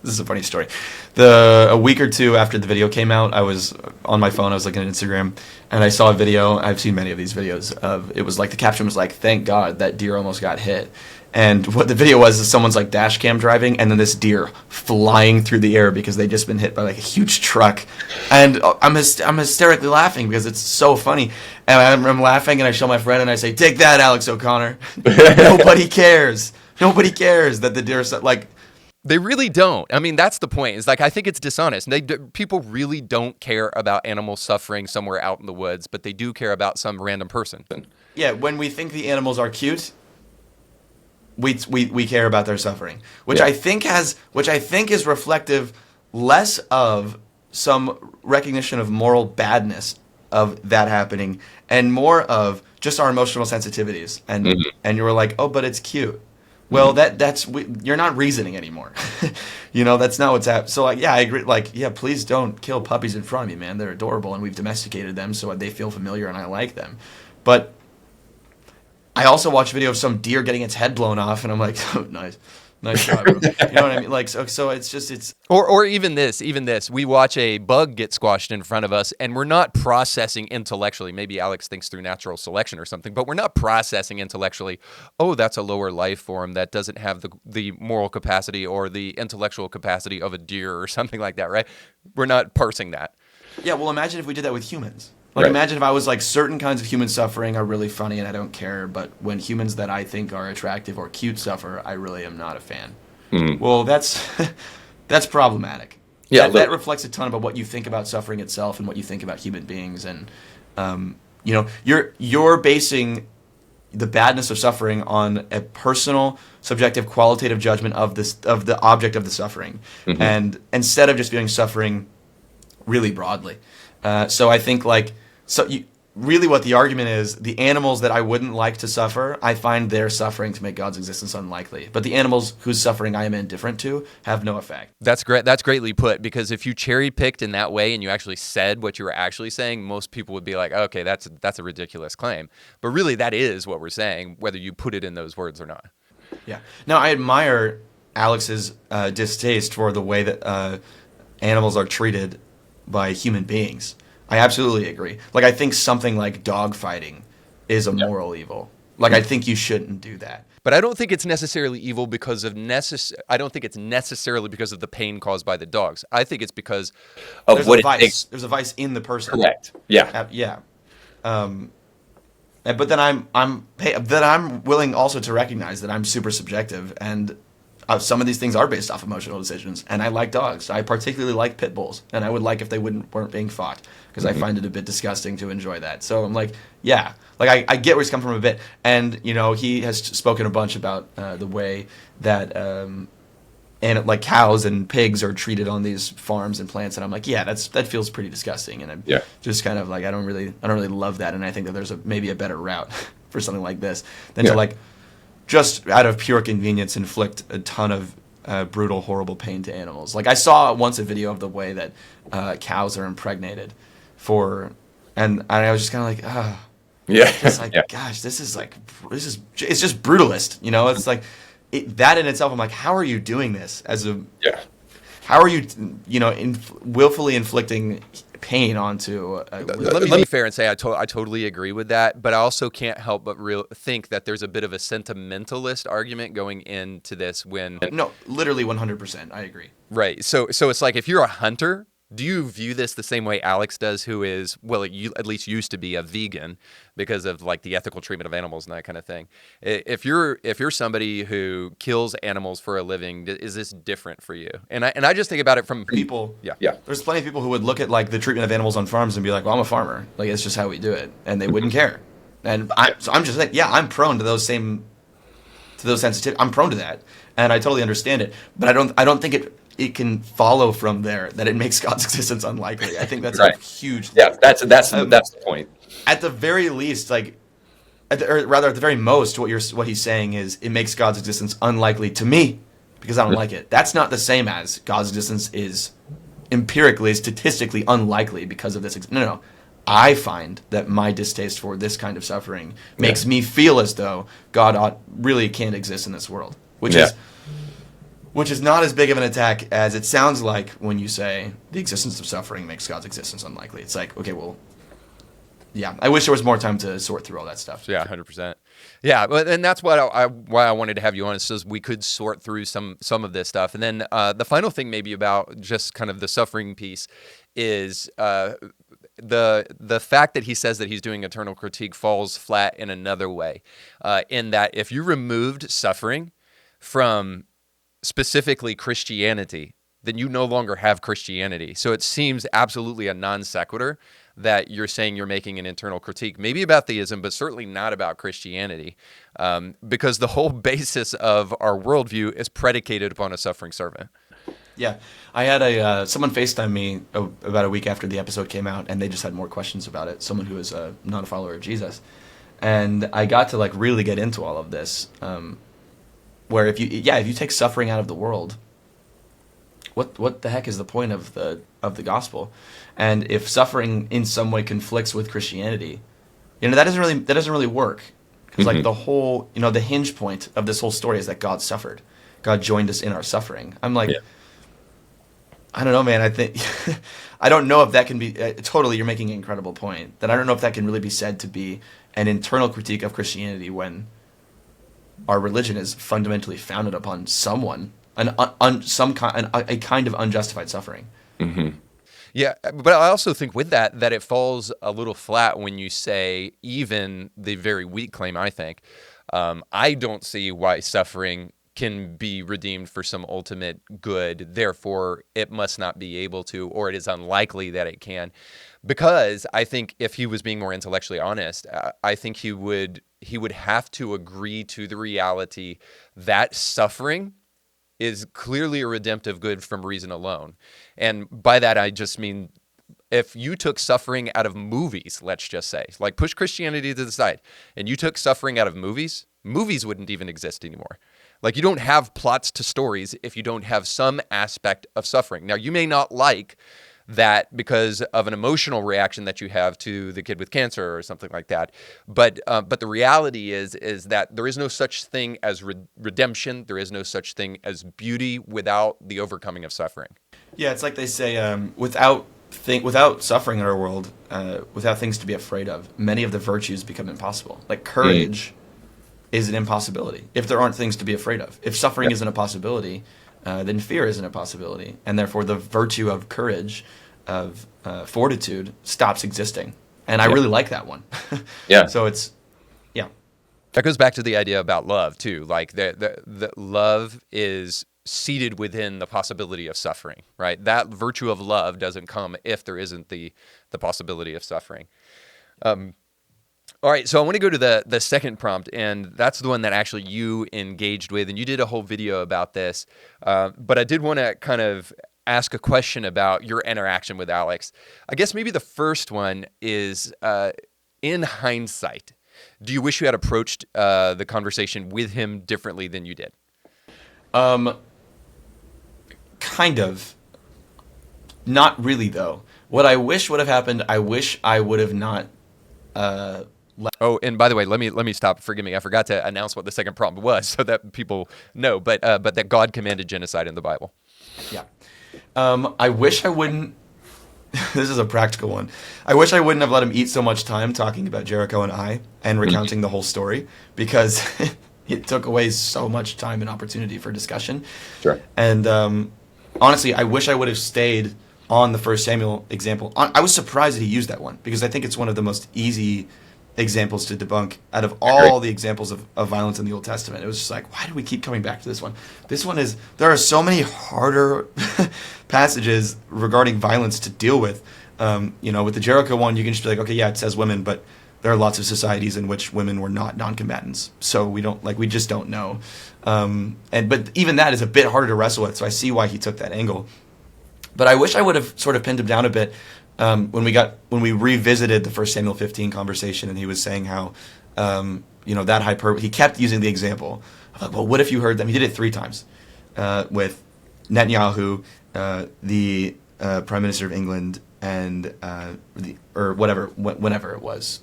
is a funny story. A week or two after the video came out, I was on my phone, I was looking at Instagram, and I saw a video. I've seen many of these videos of, it was like, the caption was like, "Thank God that deer almost got hit." And what the video was is someone's like dash cam driving, and then this deer flying through the air because they'd just been hit by like a huge truck. And I'm hysterically laughing because it's so funny. And I'm laughing, and I show my friend, and I say, "Take that, Alex O'Connor." Nobody cares. Nobody cares that the deer, like... They really don't. I mean, that's the point. It's like, I think it's dishonest. People really don't care about animals suffering somewhere out in the woods, but they do care about some random person. Yeah, when we think the animals are cute, we care about their suffering, which I think is reflective less of some recognition of moral badness of that happening, and more of just our emotional sensitivities. And you were like, "Oh, but it's cute." Well, you're not reasoning anymore. That's not what's happening. So, like, yeah, I agree. Like, yeah, please don't kill puppies in front of me, man. They're adorable, and we've domesticated them, so they feel familiar, and I like them. But I also watched a video of some deer getting its head blown off, and I'm like, "Oh, nice. Nice job, bro. You know what I mean? Like, so it's Or even this. We watch a bug get squashed in front of us, and we're not processing intellectually. Maybe Alex thinks through natural selection or something, but we're not processing intellectually, oh, that's a lower life form that doesn't have the moral capacity or the intellectual capacity of a deer or something like that, right? We're not parsing that. Yeah, well, imagine if we did that with humans. Like, Right. imagine if I was like, certain kinds of human suffering are really funny and I don't care, but when humans that I think are attractive or cute suffer, I really am not a fan. Well, that's that's problematic. Yeah, That reflects a ton about what you think about suffering itself and what you think about human beings. And you're basing the badness of suffering on a personal, subjective, qualitative judgment of the object of the suffering, and instead of just viewing suffering really broadly. So I think really what the argument is, the animals that I wouldn't like to suffer, I find their suffering to make God's existence unlikely. But the animals whose suffering I am indifferent to have no effect. That's great. That's greatly put, because if you cherry picked in that way and you actually said what you were actually saying, most people would be like, okay, that's a ridiculous claim. But really, that is what we're saying, whether you put it in those words or not. Yeah. Now, I admire Alex's distaste for the way that animals are treated by human beings. I absolutely agree. Like, I think something like dogfighting is a moral evil. Like, I think you shouldn't do that. But I don't think it's necessarily evil because of I don't think it's necessarily because of the pain caused by the dogs. I think it's because Of There's what a it vice. takes. There's a vice in the person. Correct. Yeah. Yeah. But then I'm willing also to recognize that I'm super subjective, and some of these things are based off emotional decisions. And I like dogs. I particularly like pit bulls, and I would like if they weren't being fought, because I find it a bit disgusting to enjoy that. So I'm like, yeah, like I get where he's come from a bit, and he has spoken a bunch about the way that and like cows and pigs are treated on these farms and plants, and I'm like, yeah, that feels pretty disgusting, and I'm just kind of like, I don't really love that, and I think that there's maybe a better route for something like this than to like just out of pure convenience inflict a ton of brutal, horrible pain to animals. Like, I saw once a video of the way that cows are impregnated and I was just kind of like, it's like, gosh, this is it's just brutalist, It's like that in itself. I'm like, how are you doing this how are you, willfully inflicting pain onto Let me be fair and say I totally agree with that, but I also can't help but think that there's a bit of a sentimentalist argument going into this when... No, literally 100%. I agree. Right. So it's like, if you're a hunter, do you view this the same way Alex does, who is, well, you at least used to be a vegan because of like the ethical treatment of animals and that kind of thing? If you're somebody who kills animals for a living, is this different for you? And I just think about it from people. Yeah. There's plenty of people who would look at like the treatment of animals on farms and be like, well, I'm a farmer. Like, it's just how we do it, and they wouldn't care. And so I'm just like, yeah, I'm prone to those sensitivities. I'm prone to that, and I totally understand it. But I don't think it can follow from there that it makes God's existence unlikely. I think that's a huge... Yeah, that's the point. At the very least, like, at the very most, what he's saying is it makes God's existence unlikely to me because I don't like it. That's not the same as God's existence is empirically, statistically unlikely because of this. No. I find that my distaste for this kind of suffering makes me feel as though God really can't exist in this world, which is not as big of an attack as it sounds like when you say the existence of suffering makes God's existence unlikely. It's like, okay, well, yeah, I wish there was more time to sort through all that stuff. Yeah, 100%. Yeah, and that's why I wanted to have you on, so we could sort through some of this stuff. And then the final thing maybe about just kind of the suffering piece is the fact that he says that he's doing eternal critique falls flat in another way, in that if you removed suffering from specifically Christianity, then you no longer have Christianity. So it seems absolutely a non sequitur that you're saying you're making an internal critique, maybe about theism, but certainly not about Christianity, because the whole basis of our worldview is predicated upon a suffering servant. Yeah, I had someone FaceTime me about a week after the episode came out, and they just had more questions about it. Someone who is not a follower of Jesus, and I got to like really get into all of this. Where if you take suffering out of the world, what the heck is the point of the gospel? And if suffering in some way conflicts with Christianity, that doesn't really work, because like the whole the hinge point of this whole story is that God suffered. God joined us in our suffering. I'm like, Yeah. I don't know, man. I think I don't know if that can be totally. You're making an incredible point. That I don't know if that can really be said to be an internal critique of Christianity when our religion is fundamentally founded upon a kind of unjustified suffering. Yeah, but I also think with that it falls a little flat when you say even the very weak claim, I think. I don't see why suffering can be redeemed for some ultimate good, therefore it must not be able to, or it is unlikely that it can. Because I think if he was being more intellectually honest, I think he would have to agree to the reality that suffering is clearly a redemptive good from reason alone. And by that, I just mean if you took suffering out of movies, let's just say, like push Christianity to the side, and you took suffering out of movies, movies wouldn't even exist anymore. Like you don't have plots to stories if you don't have some aspect of suffering. Now, you may not like that because of an emotional reaction that you have to the kid with cancer or something like that. But the reality is that there is no such thing as redemption. There is no such thing as beauty without the overcoming of suffering. Yeah, it's like they say, without suffering in our world, without things to be afraid of, many of the virtues become impossible. Like courage is an impossibility if there aren't things to be afraid of. If suffering isn't a possibility, then fear isn't a possibility, and therefore the virtue of courage, of fortitude, stops existing. And I really like that one. Yeah. So it's, yeah. That goes back to the idea about love too. Like the love is seated within the possibility of suffering, right? That virtue of love doesn't come if there isn't the possibility of suffering. All right, so I want to go to the second prompt, and that's the one that actually you engaged with, and you did a whole video about this. But I did want to kind of ask a question about your interaction with Alex. I guess maybe the first one is, in hindsight, do you wish you had approached the conversation with him differently than you did? Kind of. Not really, though. What I wish would have happened, I wish I would have not... Oh, and by the way, let me stop. Forgive me. I forgot to announce what the second prompt was so that people know. But that God commanded genocide in the Bible. Yeah. I wish I wouldn't. This is a practical one. I wish I wouldn't have let him eat so much time talking about Jericho and I and recounting the whole story, because it took away so much time and opportunity for discussion. Sure. And honestly, I wish I would have stayed on the 1 Samuel example. I was surprised that he used that one, because I think it's one of the most easy examples to debunk out of all the examples of violence in the Old Testament. It was just like, why do we keep coming back to this one? This one is, there are so many harder passages regarding violence to deal with. With the Jericho one, you can just be like, okay, yeah, it says women, but there are lots of societies in which women were not non-combatants. So we just don't know. But even that is a bit harder to wrestle with. So I see why he took that angle. But I wish I would have sort of pinned him down a bit when we revisited the 1 Samuel 15 conversation, and he was saying how, that hyperbole. He kept using the example of like, well, what if you heard them? He did it 3 times with Netanyahu, the Prime Minister of England, and whenever it was,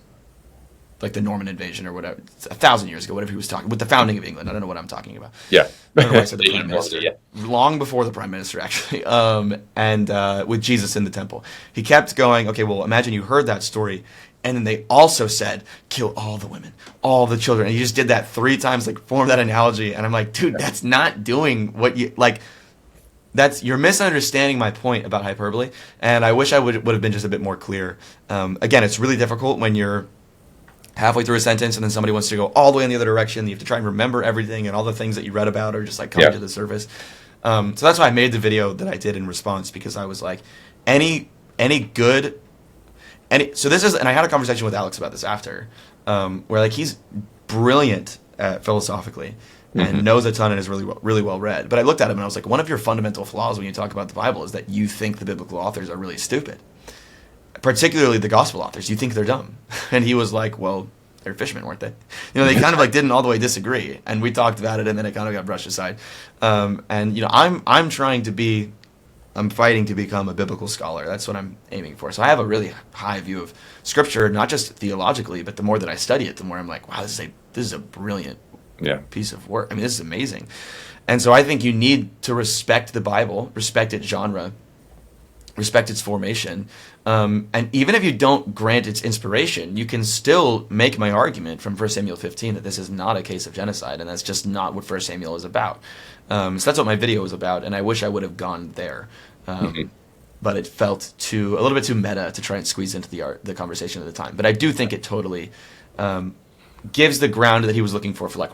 like the Norman invasion or whatever, 1,000 years ago, whatever he was talking with the founding of England. I don't know what I'm talking about. Yeah. I don't know why I said the Prime Minister. Yeah. Long before the Prime Minister, actually. And with Jesus in the temple. He kept going, okay, well, imagine you heard that story, and then they also said, kill all the women, all the children. And he just did that 3 times, like, formed that analogy. And I'm like, dude, that's not doing what you, like, you're misunderstanding my point about hyperbole. And I wish I would have been just a bit more clear. Again, it's really difficult when you're halfway through a sentence and then somebody wants to go all the way in the other direction. You have to try and remember everything, and all the things that you read about are just like coming to the surface. So that's why I made the video that I did in response, because I was like, so this is, and I had a conversation with Alex about this after, where like he's brilliant philosophically and knows a ton and is really well read. But I looked at him and I was like, one of your fundamental flaws when you talk about the Bible is that you think the biblical authors are really stupid. Particularly the gospel authors, you think they're dumb. And he was like, well, they're fishermen, weren't they? They kind of like didn't all the way disagree. And we talked about it, and then it kind of got brushed aside. I'm fighting to become a biblical scholar. That's what I'm aiming for. So I have a really high view of Scripture, not just theologically, but the more that I study it, the more I'm like, wow, this is a brilliant piece of work. I mean, this is amazing. And so I think you need to respect the Bible, respect its genre, respect its formation. And even if you don't grant its inspiration, you can still make my argument from 1 Samuel 15 that this is not a case of genocide, and that's just not what 1 Samuel is about. So that's what my video was about, and I wish I would have gone there. But it felt a little bit too meta to try and squeeze into the conversation at the time. But I do think it totally gives the ground that he was looking for like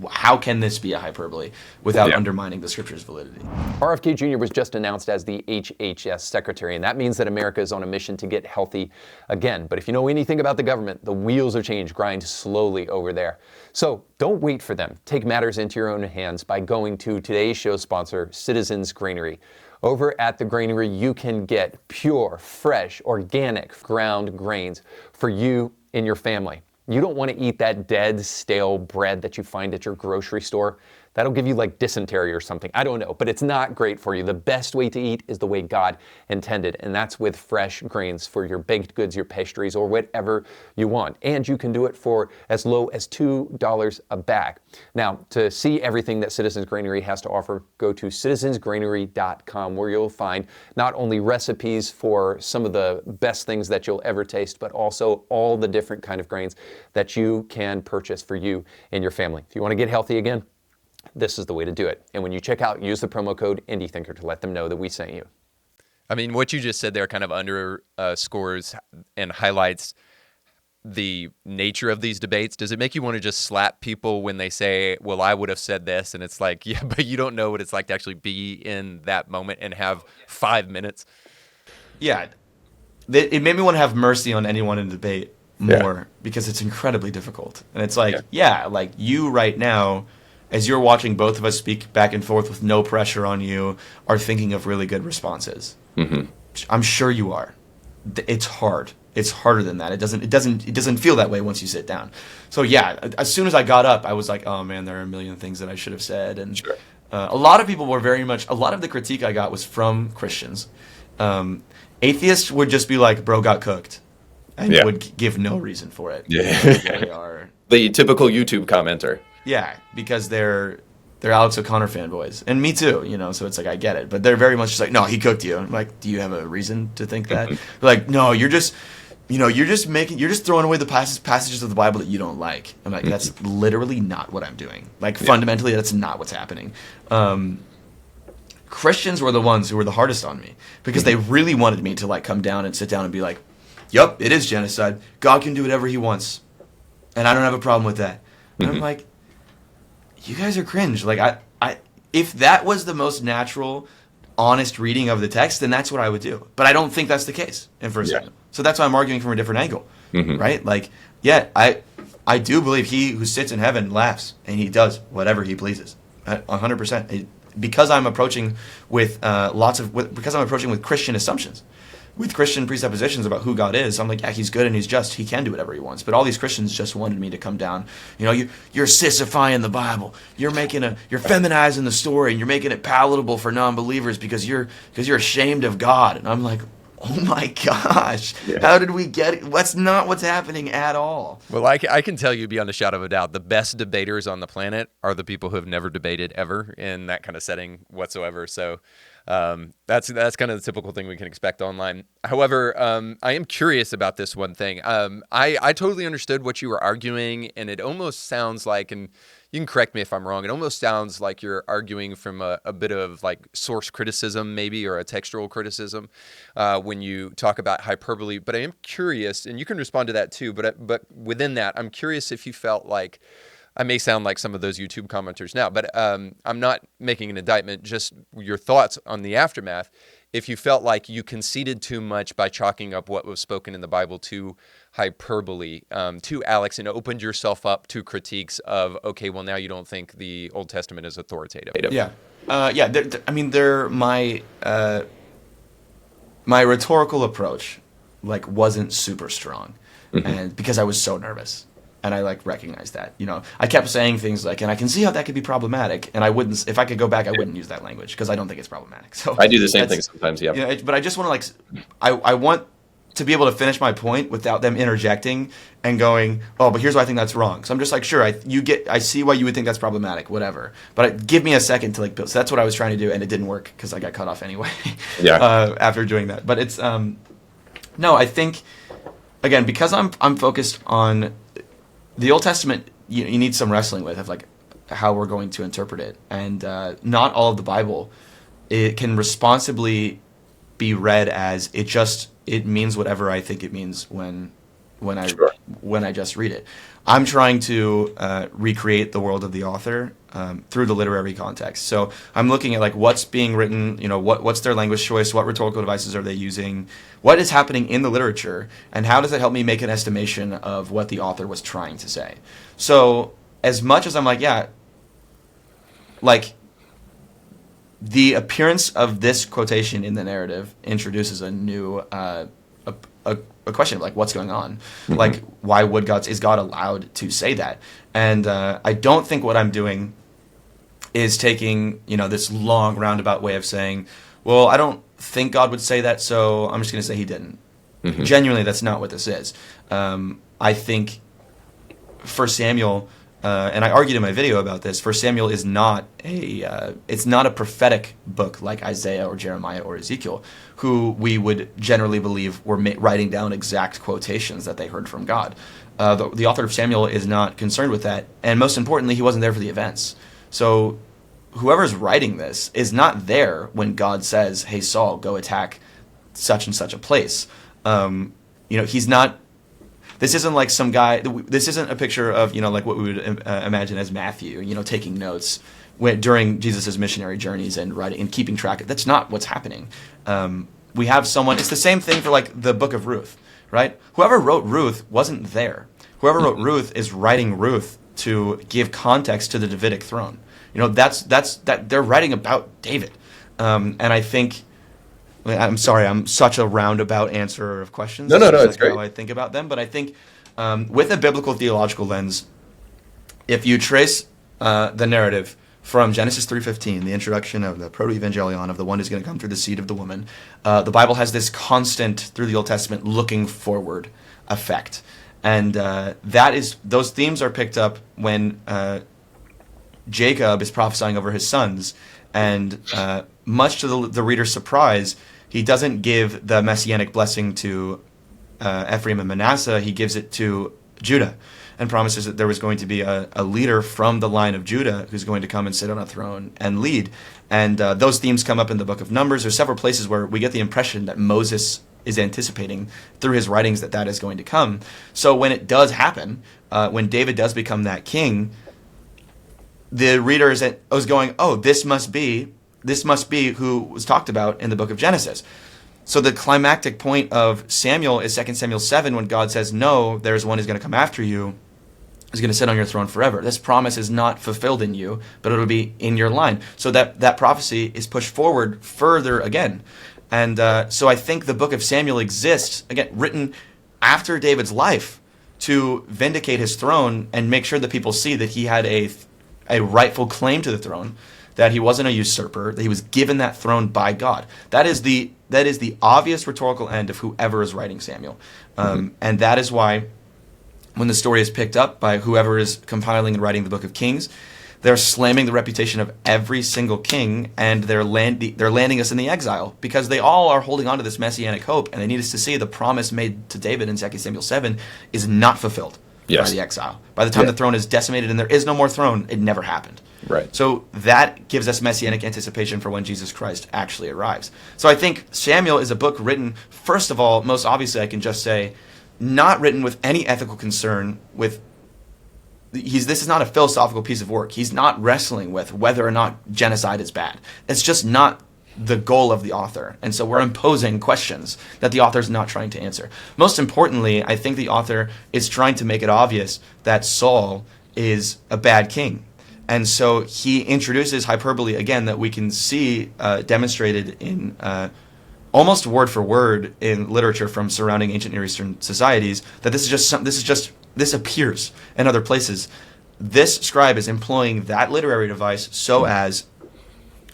how can this be a hyperbole without undermining the scripture's validity. RFK Jr. was just announced as the HHS secretary, and that means that America is on a mission to get healthy again. But if you know anything about the government, the wheels of change grind slowly over there. So don't wait for them. Take matters into your own hands by going to today's show sponsor, Citizens Granary. Over at the Granary, you can get pure, fresh, organic ground grains for you and your family. You don't want to eat that dead, stale bread that you find at your grocery store. That'll give you like dysentery or something. I don't know, but it's not great for you. The best way to eat is the way God intended, and that's with fresh grains for your baked goods, your pastries, or whatever you want. And you can do it for as low as $2 a bag. Now, to see everything that Citizens Granary has to offer, go to citizensgranary.com, where you'll find not only recipes for some of the best things that you'll ever taste, but also all the different kind of grains that you can purchase for you and your family. If you want to get healthy again, this is the way to do it. And when you check out, use the promo code IndieThinker to let them know that we sent you. I mean, what you just said there kind of underscores and highlights the nature of these debates. Does it make you want to just slap people when they say, well, I would have said this? And it's like, yeah, but you don't know what it's like to actually be in that moment and have 5 minutes. Yeah. It made me want to have mercy on anyone in the debate more because it's incredibly difficult. And it's like, like you right now, as you're watching both of us speak back and forth with no pressure on you, are thinking of really good responses. Mm-hmm. I'm sure you are. It's hard. It's harder than that. It doesn't feel that way once you sit down. So yeah, as soon as I got up, I was like, oh man, there are a million things that I should have said. And a lot of people were a lot of the critique I got was from Christians. Atheists would just be like, bro got cooked, and would give no reason for it. Yeah. They are the typical YouTube commenter. Yeah, because they're Alex O'Connor fanboys, and me too, So it's like I get it, but they're very much just like, no, he cooked you. I'm like, do you have a reason to think that? Like, no, you're just throwing away the passages of the Bible that you don't like. I'm like, that's literally not what I'm doing. Like fundamentally, that's not what's happening. Christians were the ones who were the hardest on me because they really wanted me to like come down and sit down and be like, yep, it is genocide. God can do whatever He wants, and I don't have a problem with that. And I'm like, you guys are cringe. Like I if that was the most natural, honest reading of the text, then that's what I would do. But I don't think that's the case in First Samuel. So that's why I'm arguing from a different angle, right? Like, I do believe He who sits in heaven laughs, and He does whatever He pleases, 100%. Because I'm approaching with with Christian assumptions, with Christian presuppositions about who God is. I'm like, yeah, He's good and He's just. He can do whatever He wants. But all these Christians just wanted me to come down. You're sissifying the Bible. You're feminizing the story, and you're making it palatable for non-believers because you're ashamed of God. And I'm like, oh my gosh, how did we get it? That's not what's happening at all. Well, I can tell you beyond a shadow of a doubt, the best debaters on the planet are the people who have never debated ever in that kind of setting whatsoever. So that's kind of the typical thing we can expect online. However, I am curious about this one thing. I totally understood what you were arguing, and it almost sounds like, and you can correct me if I'm wrong, it almost sounds like you're arguing from a bit of like source criticism maybe, or a textual criticism when you talk about hyperbole. But I am curious, and you can respond to that too, but within that, I'm curious if you felt like, I may sound like some of those YouTube commenters now, but I'm not making an indictment, just your thoughts on the aftermath. If you felt like you conceded too much by chalking up what was spoken in the Bible to hyperbole, to Alex, and opened yourself up to critiques of, okay, well, now you don't think the Old Testament is authoritative. Yeah. My rhetorical approach, like, wasn't super strong, and because I was so nervous. And I recognized that, I kept saying things like, and I can see how that could be problematic. And I wouldn't, if I could go back, I wouldn't use that language because I don't think it's problematic. So I do the same thing sometimes. Yeah. But I just want to I want to be able to finish my point without them interjecting and going, oh, but here's why I think that's wrong. So I'm just like, sure, I see why you would think that's problematic, whatever. But give me a second to like build. So that's what I was trying to do, and it didn't work because I got cut off anyway. Yeah. After doing that, but it's no, I think again because I'm focused on the Old Testament. You need some wrestling with of like how we're going to interpret it, and not all of the Bible it can responsibly be read as it means whatever I think it means when I just read it. I'm trying to recreate the world of the author through the literary context. So I'm looking at like what's being written, what's their language choice, what rhetorical devices are they using, what is happening in the literature, and how does it help me make an estimation of what the author was trying to say. So as much as I'm like, yeah, like the appearance of this quotation in the narrative introduces a new a question of like what's going on. Mm-hmm. Like why would is God allowed to say that? And I don't think what I'm doing is taking this long roundabout way of saying, well, I don't think God would say that, so I'm just going to say he didn't. Mm-hmm. Genuinely, that's not what this is. I think 1 Samuel, and I argued in my video about this, 1 Samuel is not it's not a prophetic book like Isaiah or Jeremiah or Ezekiel, who we would generally believe were writing down exact quotations that they heard from God. The author of Samuel is not concerned with that, and most importantly, he wasn't there for the events. So whoever's writing this is not there when God says, hey, Saul, go attack such and such a place. He's not. This isn't like some guy. This isn't a picture of like what we would imagine as Matthew, taking notes during Jesus' missionary journeys and writing and keeping track. That's not what's happening. We have someone. It's the same thing for like the Book of Ruth, right? Whoever wrote Ruth wasn't there. Whoever wrote Ruth is writing Ruth to give context to the Davidic throne. That's they're writing about David, and I think. I'm sorry, I'm such a roundabout answer of questions. No, it's great. How I think about them, but I think with a biblical theological lens, if you trace the narrative from Genesis 3:15, the introduction of the proto-evangelion of the one who's going to come through the seed of the woman, the Bible has this constant through the Old Testament looking forward effect, and those themes are picked up when Jacob is prophesying over his sons, and much to the reader's surprise, he doesn't give the messianic blessing to Ephraim and Manasseh. He gives it to Judah and promises that there was going to be a leader from the line of Judah who's going to come and sit on a throne and lead. And those themes come up in the book of Numbers. There's several places where we get the impression that Moses is anticipating through his writings that is going to come. So when it does happen, when David does become that king, the reader is going, oh, this must be who was talked about in the book of Genesis. So the climactic point of Samuel is 2 Samuel 7 when God says, no, there's one who's going to come after you, who's going to sit on your throne forever. This promise is not fulfilled in you, but it'll be in your line. So that prophecy is pushed forward further again. And so I think the book of Samuel exists, again, written after David's life to vindicate his throne and make sure that people see that he had a rightful claim to the throne, that he wasn't a usurper, that he was given that throne by God. That is the obvious rhetorical end of whoever is writing Samuel. And that is why when the story is picked up by whoever is compiling and writing the book of Kings, they're slamming the reputation of every single king, and they're landing us in the exile because they all are holding on to this messianic hope, and they need us to see the promise made to David in 2 Samuel 7 is not fulfilled by the exile. By the time the throne is decimated and there is no more throne, it never happened. Right. So that gives us messianic anticipation for when Jesus Christ actually arrives. So I think Samuel is a book written, first of all, most obviously I can just say, not written with any ethical concern this is not a philosophical piece of work. He's not wrestling with whether or not genocide is bad. It's just not the goal of the author. And so we're imposing questions that the author is not trying to answer. Most importantly, I think the author is trying to make it obvious that Saul is a bad king. And so he introduces hyperbole, again, that we can see demonstrated in almost word for word in literature from surrounding ancient Near Eastern societies, that this appears in other places. This scribe is employing that literary device so as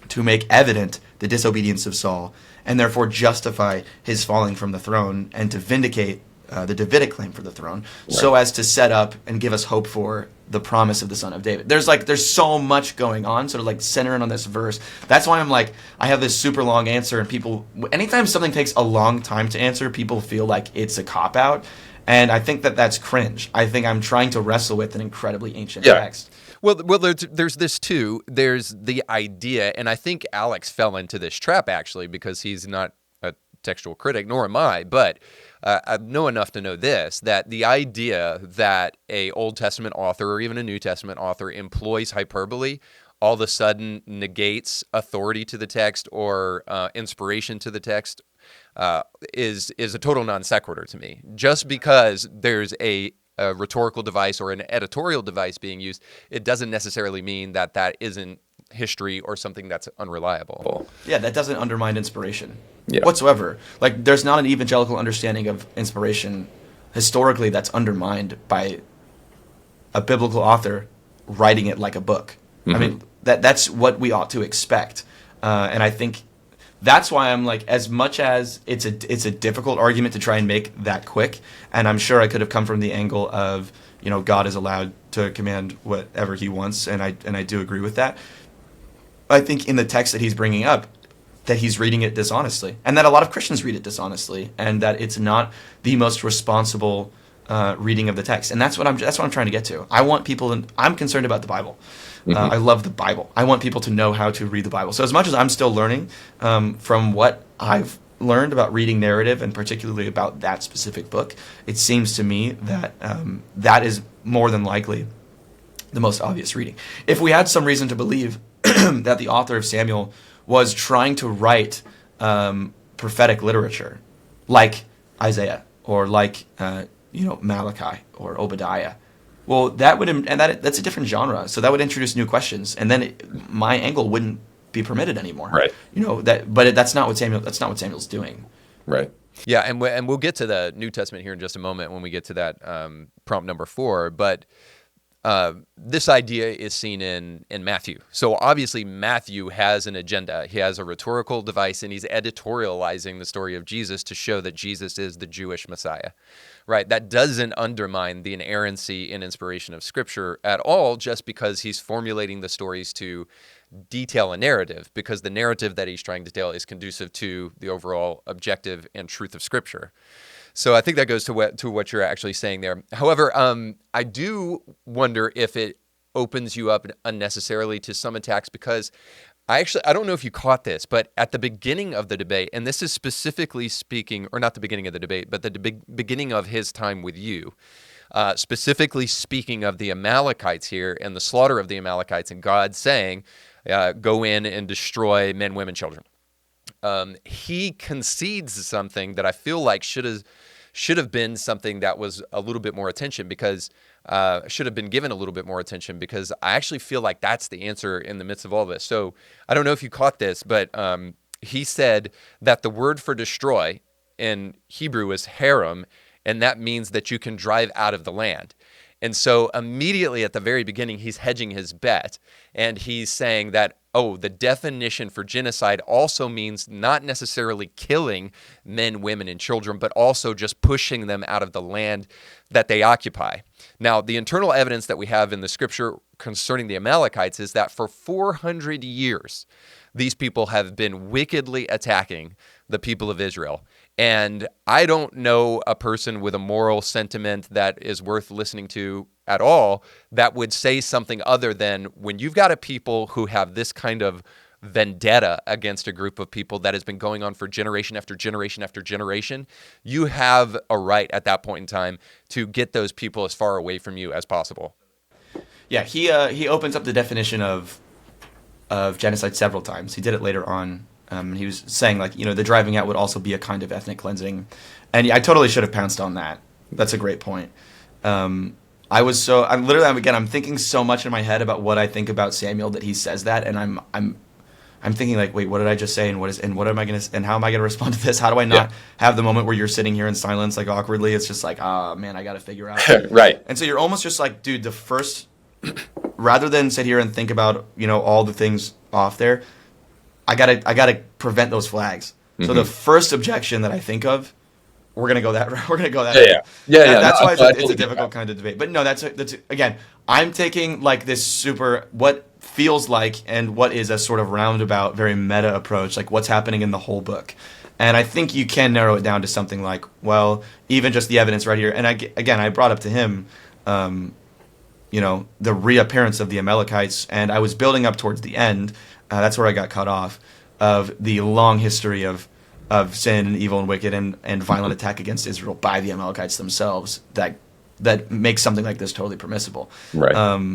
to make evident the disobedience of Saul and therefore justify his falling from the throne and to vindicate the Davidic claim for the throne, so as to set up and give us hope for the promise of the son of David. There's so much going on, sort of like centering on this verse. That's why I'm like, I have this super long answer, and people, anytime something takes a long time to answer, people feel like it's a cop-out, and I think that that's cringe. I think I'm trying to wrestle with an incredibly ancient text. Well, there's this too. There's the idea, and I think Alex fell into this trap actually because he's not a textual critic, nor am I, but I know enough to know this, that the idea that a Old Testament author or even a New Testament author employs hyperbole all of a sudden negates authority to the text or inspiration to the text is a total non sequitur to me. Just because there's a rhetorical device or an editorial device being used, it doesn't necessarily mean that that isn't history or something that's unreliable. Yeah, that doesn't undermine inspiration whatsoever. Like, there's not an evangelical understanding of inspiration historically that's undermined by a biblical author writing it like a book. I mean, that's what we ought to expect. And I think that's why I'm like, as much as it's a difficult argument to try and make that quick, and I'm sure I could have come from the angle of, you know, God is allowed to command whatever he wants, and I do agree with that. I think in the text that he's bringing up, that he's reading it dishonestly, and that a lot of Christians read it dishonestly, and that it's not the most responsible reading of the text. And that's what I'm trying to get to. I want people, I'm concerned about the Bible. I love the Bible. I want people to know how to read the Bible. So as much as I'm still learning from what I've learned about reading narrative, and particularly about that specific book, it seems to me that that is more than likely the most obvious reading. If we had some reason to believe that the author of Samuel was trying to write prophetic literature, like Isaiah or like Malachi or Obadiah, well, that would, and that's a different genre, so that would introduce new questions, and then my angle wouldn't be permitted anymore. Right. But that's not what Samuel's doing. Right. Yeah, and we'll get to the New Testament here in just a moment when we get to that prompt number 4. But this idea is seen in Matthew. So obviously Matthew has an agenda. He has a rhetorical device, and he's editorializing the story of Jesus to show that Jesus is the Jewish Messiah. Right? That doesn't undermine the inerrancy and inspiration of Scripture at all, just because he's formulating the stories to detail a narrative, because the narrative that he's trying to tell is conducive to the overall objective and truth of Scripture. So I think that goes to what you're actually saying there. However, I do wonder if it opens you up unnecessarily to some attacks, because I don't know if you caught this, but at the beginning of the debate, and this is specifically speaking, or not the beginning of the debate, but the beginning of his time with you, specifically speaking of the Amalekites here and the slaughter of the Amalekites, and God saying, go in and destroy men, women, children. He concedes something that I feel like should have been something that was a little bit more attention, because should have been given a little bit more attention, because I actually feel like that's the answer in the midst of all this. So I don't know if you caught this, but he said that the word for destroy in Hebrew is harem, and that means that you can drive out of the land. And so immediately at the very beginning, he's hedging his bet, and he's saying that, the definition for genocide also means not necessarily killing men, women, and children, but also just pushing them out of the land that they occupy. Now, the internal evidence that we have in the Scripture concerning the Amalekites is that for 400 years, these people have been wickedly attacking the people of Israel. And I don't know a person with a moral sentiment that is worth listening to at all that would say something other than, when you've got a people who have this kind of vendetta against a group of people that has been going on for generation after generation after generation, you have a right at that point in time to get those people as far away from you as possible. Yeah, he opens up the definition of genocide several times. He did it later on. He was saying, like, the driving out would also be a kind of ethnic cleansing. And yeah, I totally should have pounced on that. That's a great point. I'm thinking so much in my head about what I think about Samuel that he says that, and I'm thinking, like, wait, what did I just say, and how am I gonna respond to this? How do I not have the moment where you're sitting here in silence, like, awkwardly? It's just like, man, I gotta figure out. Right. And so you're almost just like, dude, rather than sit here and think about all the things off there, I gotta prevent those flags. So the first objection that I think of, we're gonna go that we're gonna go that. That's why it's a difficult kind of debate. But no, that's again, I'm taking like this what feels like and what is a sort of roundabout, very meta approach, like what's happening in the whole book. And I think you can narrow it down to something like, well, even just the evidence right here. And I brought up to him, the reappearance of the Amalekites, and I was building up towards the end. That's where I got cut off, of the long history of sin and evil and wicked and violent attack against Israel by the Amalekites themselves that makes something like this totally permissible. Right.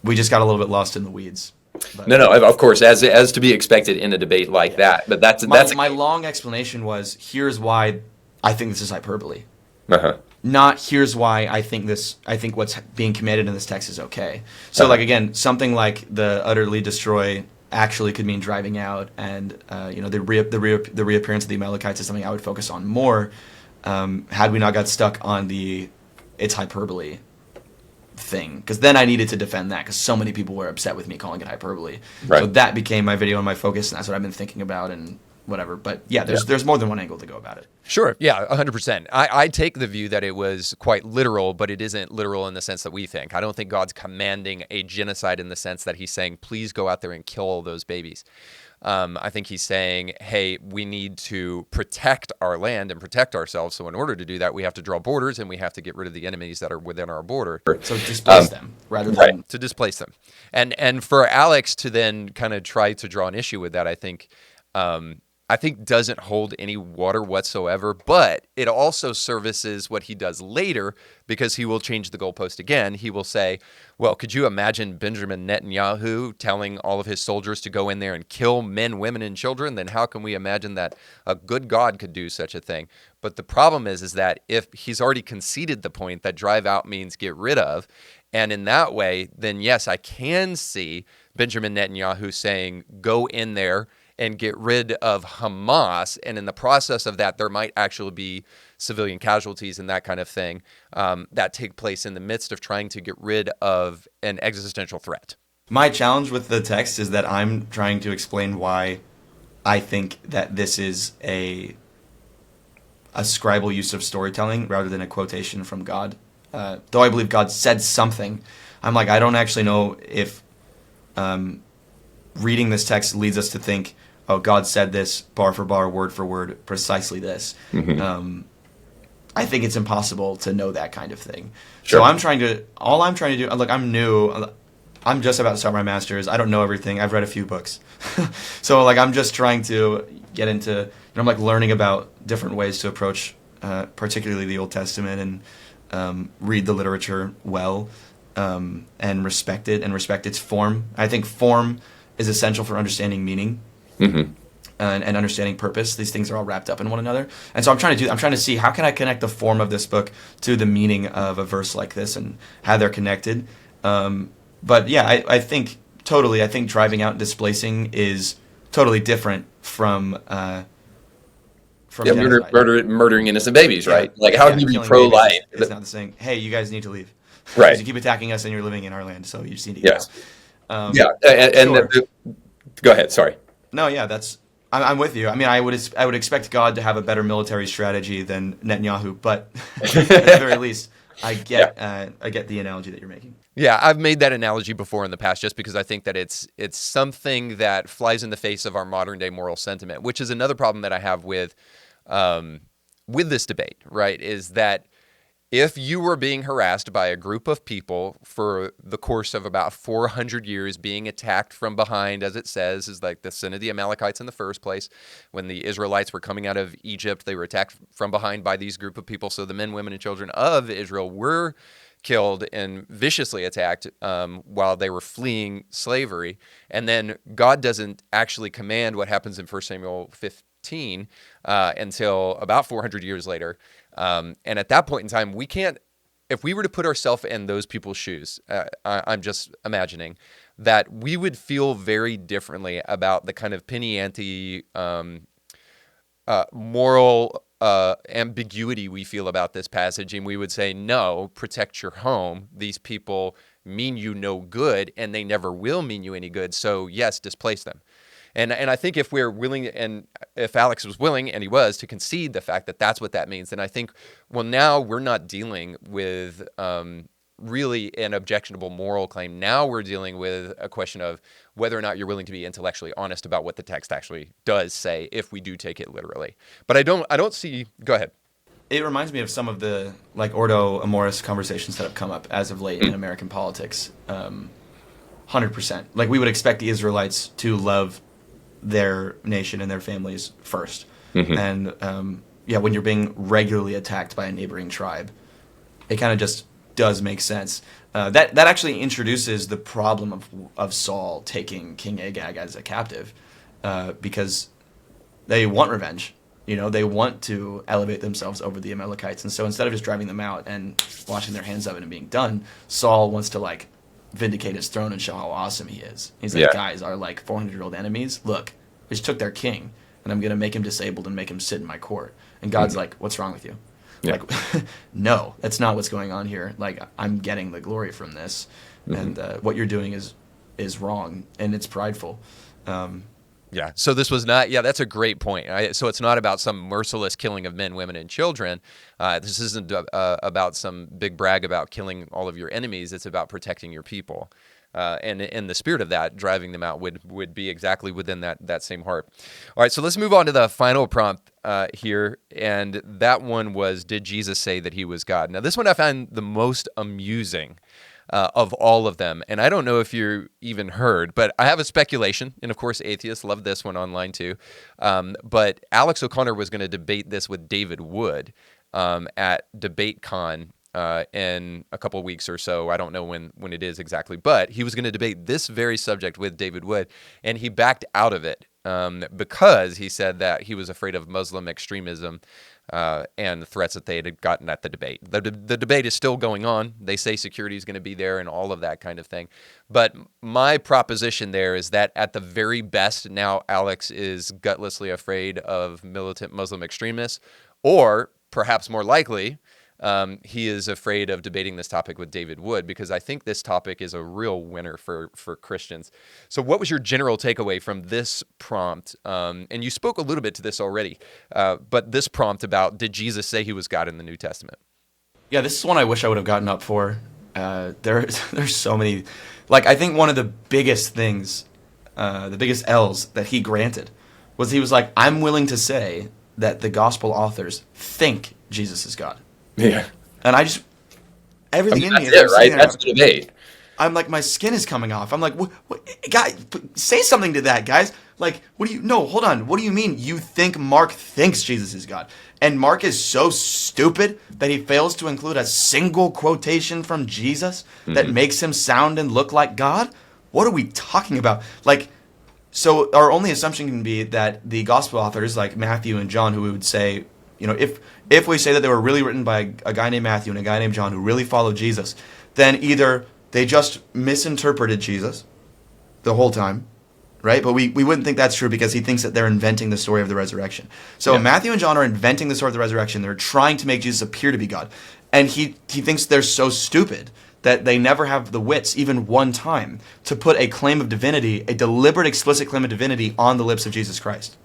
We just got a little bit lost in the weeds. But No, of course, as to be expected in a debate like that. But that's my long explanation was, here's why I think this is hyperbole. Uh-huh. Not here's why I think what's being commanded in this text is okay. So like again, something like the utterly destroy actually could mean driving out, and the reappearance of the Amalekites is something I would focus on more, had we not got stuck on it's hyperbole thing, because then I needed to defend that because so many people were upset with me calling it hyperbole. Right. So that became my video and my focus, and that's what I've been thinking about and whatever. But yeah, there's more than one angle to go about it. Sure. Yeah, 100%. I take the view that it was quite literal, but it isn't literal in the sense that we think. I don't think God's commanding a genocide in the sense that he's saying, please go out there and kill all those babies. I think he's saying, hey, we need to protect our land and protect ourselves. So in order to do that, we have to draw borders and we have to get rid of the enemies that are within our border. So displace them rather than... To displace them. And for Alex to then kind of try to draw an issue with that, I think doesn't hold any water whatsoever, but it also services what he does later, because he will change the goalpost again. He will say, well, could you imagine Benjamin Netanyahu telling all of his soldiers to go in there and kill men, women, and children? Then how can we imagine that a good God could do such a thing? But the problem is that if he's already conceded the point that drive out means get rid of, and in that way, then yes, I can see Benjamin Netanyahu saying, go in there and get rid of Hamas, and in the process of that, there might actually be civilian casualties and that kind of thing that take place in the midst of trying to get rid of an existential threat. My challenge with the text is that I'm trying to explain why I think that this is a scribal use of storytelling rather than a quotation from God. Though I believe God said something, I'm like, I don't actually know if reading this text leads us to think, oh, God said this bar for bar, word for word, precisely this. Mm-hmm. I think it's impossible to know that kind of thing. Sure. So all I'm trying to do, look, I'm new. I'm just about to start my master's. I don't know everything. I've read a few books. So like, I'm just trying to get into, I'm like learning about different ways to approach, particularly the Old Testament, and read the literature well, and respect it and respect its form. I think form is essential for understanding meaning. Mm-hmm. And understanding purpose. These things are all wrapped up in one another. And so I'm trying to see how can I connect the form of this book to the meaning of a verse like this and how they're connected. But yeah, I think driving out and displacing is totally different from murdering innocent babies, right? Like, how can you be pro-life? It's not the saying, hey, you guys need to leave. Right. Because you keep attacking us and you're living in our land, so you just need to get out. Sure. Go ahead, sorry. No, yeah, I'm with you. I mean, I would expect God to have a better military strategy than Netanyahu, but at the very least, I get the analogy that you're making. Yeah, I've made that analogy before in the past, just because I think that it's something that flies in the face of our modern day moral sentiment, which is another problem that I have with this debate. Right, is that if you were being harassed by a group of people for the course of about 400 years, being attacked from behind, as it says, is like the sin of the Amalekites in the first place. When the Israelites were coming out of Egypt, they were attacked from behind by these group of people. So the men, women, and children of Israel were killed and viciously attacked while they were fleeing slavery. And then God doesn't actually command what happens in 1 Samuel 15 until about 400 years later. And at that point in time, we can't, if we were to put ourselves in those people's shoes, I'm just imagining that we would feel very differently about the kind of penny ante moral ambiguity we feel about this passage. And we would say, no, protect your home. These people mean you no good, and they never will mean you any good. So yes, displace them. And I think if we're willing, and if Alex was willing, and he was, to concede the fact that that's what that means, then I think, well, now we're not dealing with really an objectionable moral claim. Now we're dealing with a question of whether or not you're willing to be intellectually honest about what the text actually does say, if we do take it literally. But I don't see. Go ahead. It reminds me of some of the like Ordo Amoris conversations that have come up as of late in American politics. 100%. Like we would expect the Israelites to love their nation and their families first. And when you're being regularly attacked by a neighboring tribe, it kind of just does make sense. That actually introduces the problem of Saul taking King Agag as a captive, because they want revenge. They want to elevate themselves over the Amalekites, and so instead of just driving them out and washing their hands of it and being done, Saul wants to like vindicate his throne and show how awesome he is. He's like, guys, our like 400-year-old enemies, look, I just took their king, and I'm gonna make him disabled and make him sit in my court. And God's like, what's wrong with you? Like, no, that's not what's going on here. Like, I'm getting the glory from this, and what you're doing is wrong, and it's prideful. So this was not, that's a great point. So it's not about some merciless killing of men, women, and children. This isn't about some big brag about killing all of your enemies. It's about protecting your people. And in the spirit of that, driving them out would be exactly within that same heart. All right, so let's move on to the final prompt here. And that one was, did Jesus say that he was God? Now, this one I found the most amusing of all of them. And I don't know if you even heard, but I have a speculation. And of course, atheists love this one online too. But Alex O'Connor was going to debate this with David Wood at DebateCon in a couple of weeks or so. I don't know when it is exactly, but he was going to debate this very subject with David Wood, and he backed out of it because he said that he was afraid of Muslim extremism and the threats that they had gotten at the debate. The debate is still going on. They say security is going to be there and all of that kind of thing. But my proposition there is that at the very best, now Alex is gutlessly afraid of militant Muslim extremists, or perhaps more likely, he is afraid of debating this topic with David Wood, because I think this topic is a real winner for Christians. So what was your general takeaway from this prompt? And you spoke a little bit to this already, but this prompt about, did Jesus say he was God in the New Testament? Yeah, this is one I wish I would have gotten up for. There's so many. Like, I think one of the biggest things, the biggest L's that he granted was he was like, I'm willing to say that the gospel authors think Jesus is God. Yeah. And I just, everything in me is it, right? That's the debate. I'm like, my skin is coming off. I'm like, what, guy, say something to that, guys. Like, no, hold on. What do you mean you think Mark thinks Jesus is God? And Mark is so stupid that he fails to include a single quotation from Jesus that makes him sound and look like God? What are we talking about? Like, so our only assumption can be that the gospel authors, like Matthew and John, who we would say, if we say that they were really written by a guy named Matthew and a guy named John who really followed Jesus, then either they just misinterpreted Jesus the whole time, right? But we wouldn't think that's true, because he thinks that they're inventing the story of the resurrection. So Matthew and John are inventing the story of the resurrection. They're trying to make Jesus appear to be God. And he thinks they're so stupid that they never have the wits, even one time, to put a claim of divinity, a deliberate, explicit claim of divinity, on the lips of Jesus Christ.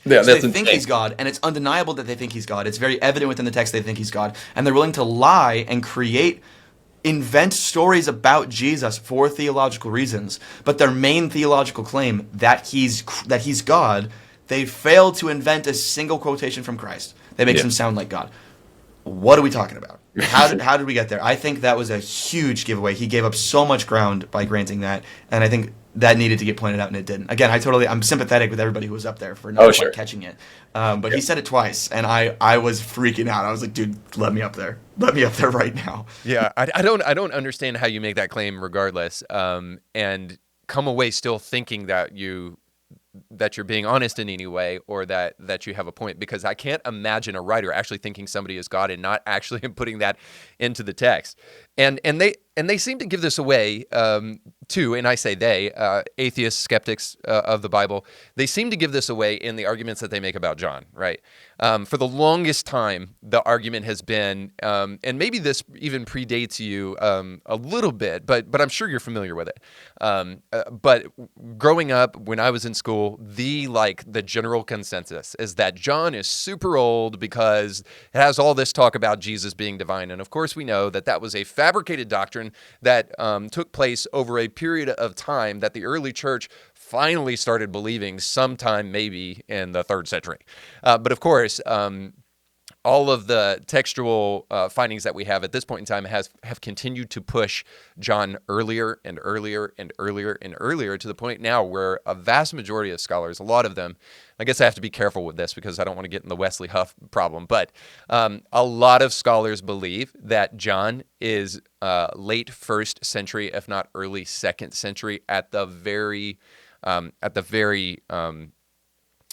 Yeah, so they think he's God, and it's undeniable that they think he's God. It's very evident within the text they think he's God, and they're willing to lie and invent stories about Jesus for theological reasons. But their main theological claim that he's God, they fail to invent a single quotation from Christ that makes him sound like God. What are we talking about? How did we get there? I think that was a huge giveaway. He gave up so much ground by granting that, and I think that needed to get pointed out, and it didn't. Again, I'm sympathetic with everybody who was up there for not quite catching it. But he said it twice, and I was freaking out. I was like, dude, let me up there. Let me up there right now. Yeah, I don't understand how you make that claim regardless, and come away still thinking that you're being honest in any way, or that you have a point, because I can't imagine a writer actually thinking somebody is God and not actually putting that into the text. And they seem to give this away too, and I say they, atheists, skeptics of the Bible, they seem to give this away in the arguments that they make about John, right? For the longest time, the argument has been, and maybe this even predates you a little bit, but I'm sure you're familiar with it. But growing up, when I was in school, the general consensus is that John is super old because it has all this talk about Jesus being divine, and of course we know that that was a fabricated doctrine that took place over a period of time that the early church finally started believing sometime maybe in the 3rd century. But of course, all of the textual findings that we have at this point in time have continued to push John earlier and earlier and earlier and earlier to the point now where a vast majority of scholars, a lot of them, I guess I have to be careful with this because I don't want to get in the Wesley Huff problem, but a lot of scholars believe that John is late 1st century, if not early 2nd century at the very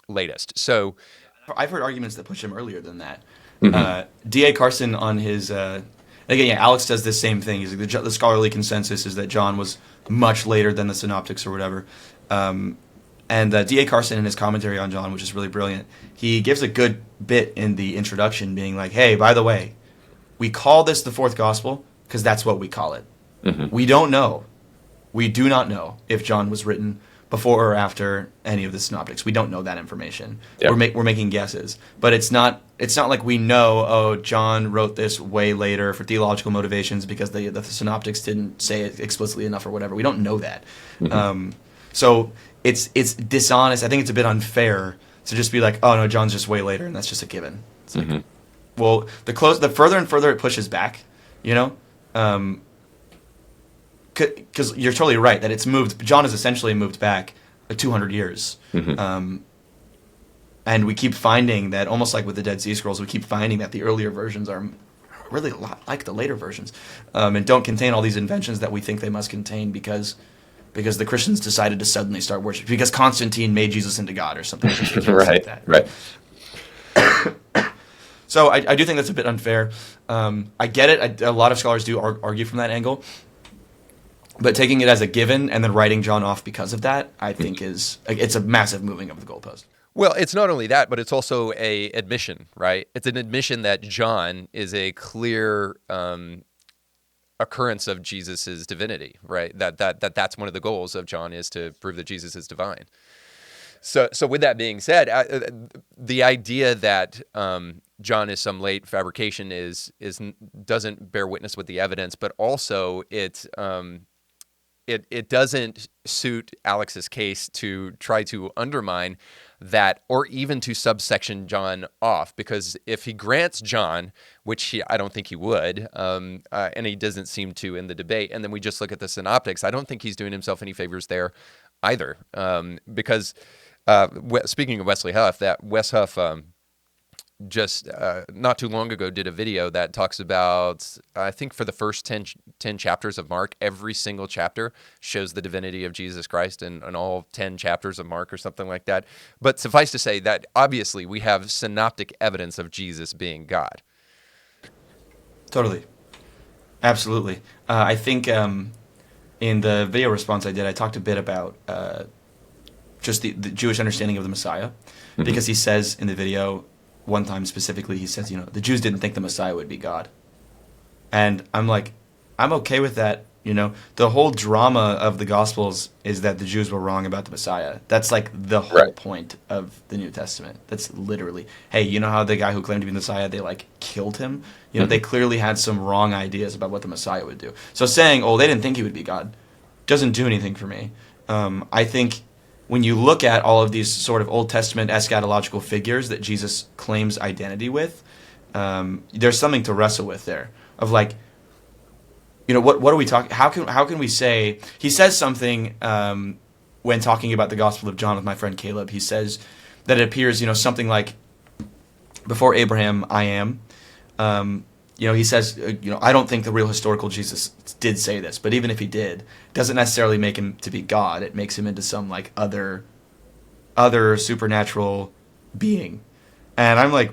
latest. So I've heard arguments that push him earlier than that. D.A. Carson on his again, yeah, Alex does this same thing. He's like, the scholarly consensus is that John was much later than the synoptics or whatever. And D.A. Carson in his commentary on John, which is really brilliant, he gives a good bit in the introduction being like, hey, by the way, we call this the 4th gospel because that's what we call it. We don't know. We do not know if John was written before or after any of the synoptics. We don't know that information. Yep. We're making guesses, but it's not like we know, oh, John wrote this way later for theological motivations because the synoptics didn't say it explicitly enough or whatever. We don't know that. So it's dishonest. I think it's a bit unfair to just be like, oh no, John's just way later and that's just a given. It's like, well, the further and further it pushes back, because you're totally right that it's moved. John has essentially moved back 200 years, and we keep finding that, almost like with the Dead Sea Scrolls, we keep finding that the earlier versions are really a lot like the later versions, and don't contain all these inventions that we think they must contain because the Christians decided to suddenly start worshiping because Constantine made Jesus into God or something ridiculous like that. Right. So I do think that's a bit unfair. I get it. A lot of scholars do argue from that angle. But taking it as a given and then writing John off because of that, I think it's a massive moving of the goalpost. Well, it's not only that, but it's also a admission, right? It's an admission that John is a clear occurrence of Jesus's divinity, right? That's one of the goals of John, is to prove that Jesus is divine. So with that being said, the idea that John is some late fabrication doesn't bear witness with the evidence, but also it doesn't suit Alex's case to try to undermine that or even to subsection John off, because if he grants John, which I don't think he would, and he doesn't seem to in the debate, and then we just look at the synoptics, I don't think he's doing himself any favors there either, because speaking of Wesley Huff, that Wes Huff just not too long ago did a video that talks about, I think for the first 10 chapters of Mark, every single chapter shows the divinity of Jesus Christ in all 10 chapters of Mark or something like that. But suffice to say that obviously we have synoptic evidence of Jesus being God. Totally. Absolutely. I think in the video response I did, I talked a bit about just the Jewish understanding of the Messiah, because he says in the video, one time specifically, he says, the Jews didn't think the Messiah would be God. And I'm like, I'm okay with that. The whole drama of the Gospels is that the Jews were wrong about the Messiah. That's like the whole point of the New Testament. That's literally, hey, you know how the guy who claimed to be the Messiah, they killed him? They clearly had some wrong ideas about what the Messiah would do. So saying, oh, they didn't think he would be God, doesn't do anything for me. I think when you look at all of these sort of Old Testament eschatological figures that Jesus claims identity with, there's something to wrestle with there. Of what are we talking? How can we say? He says something when talking about the Gospel of John with my friend Caleb. He says that it appears, something like, before Abraham, I am. He says, I don't think the real historical Jesus did say this, but even if he did, it doesn't necessarily make him to be God. It makes him into some other supernatural being. And I'm like,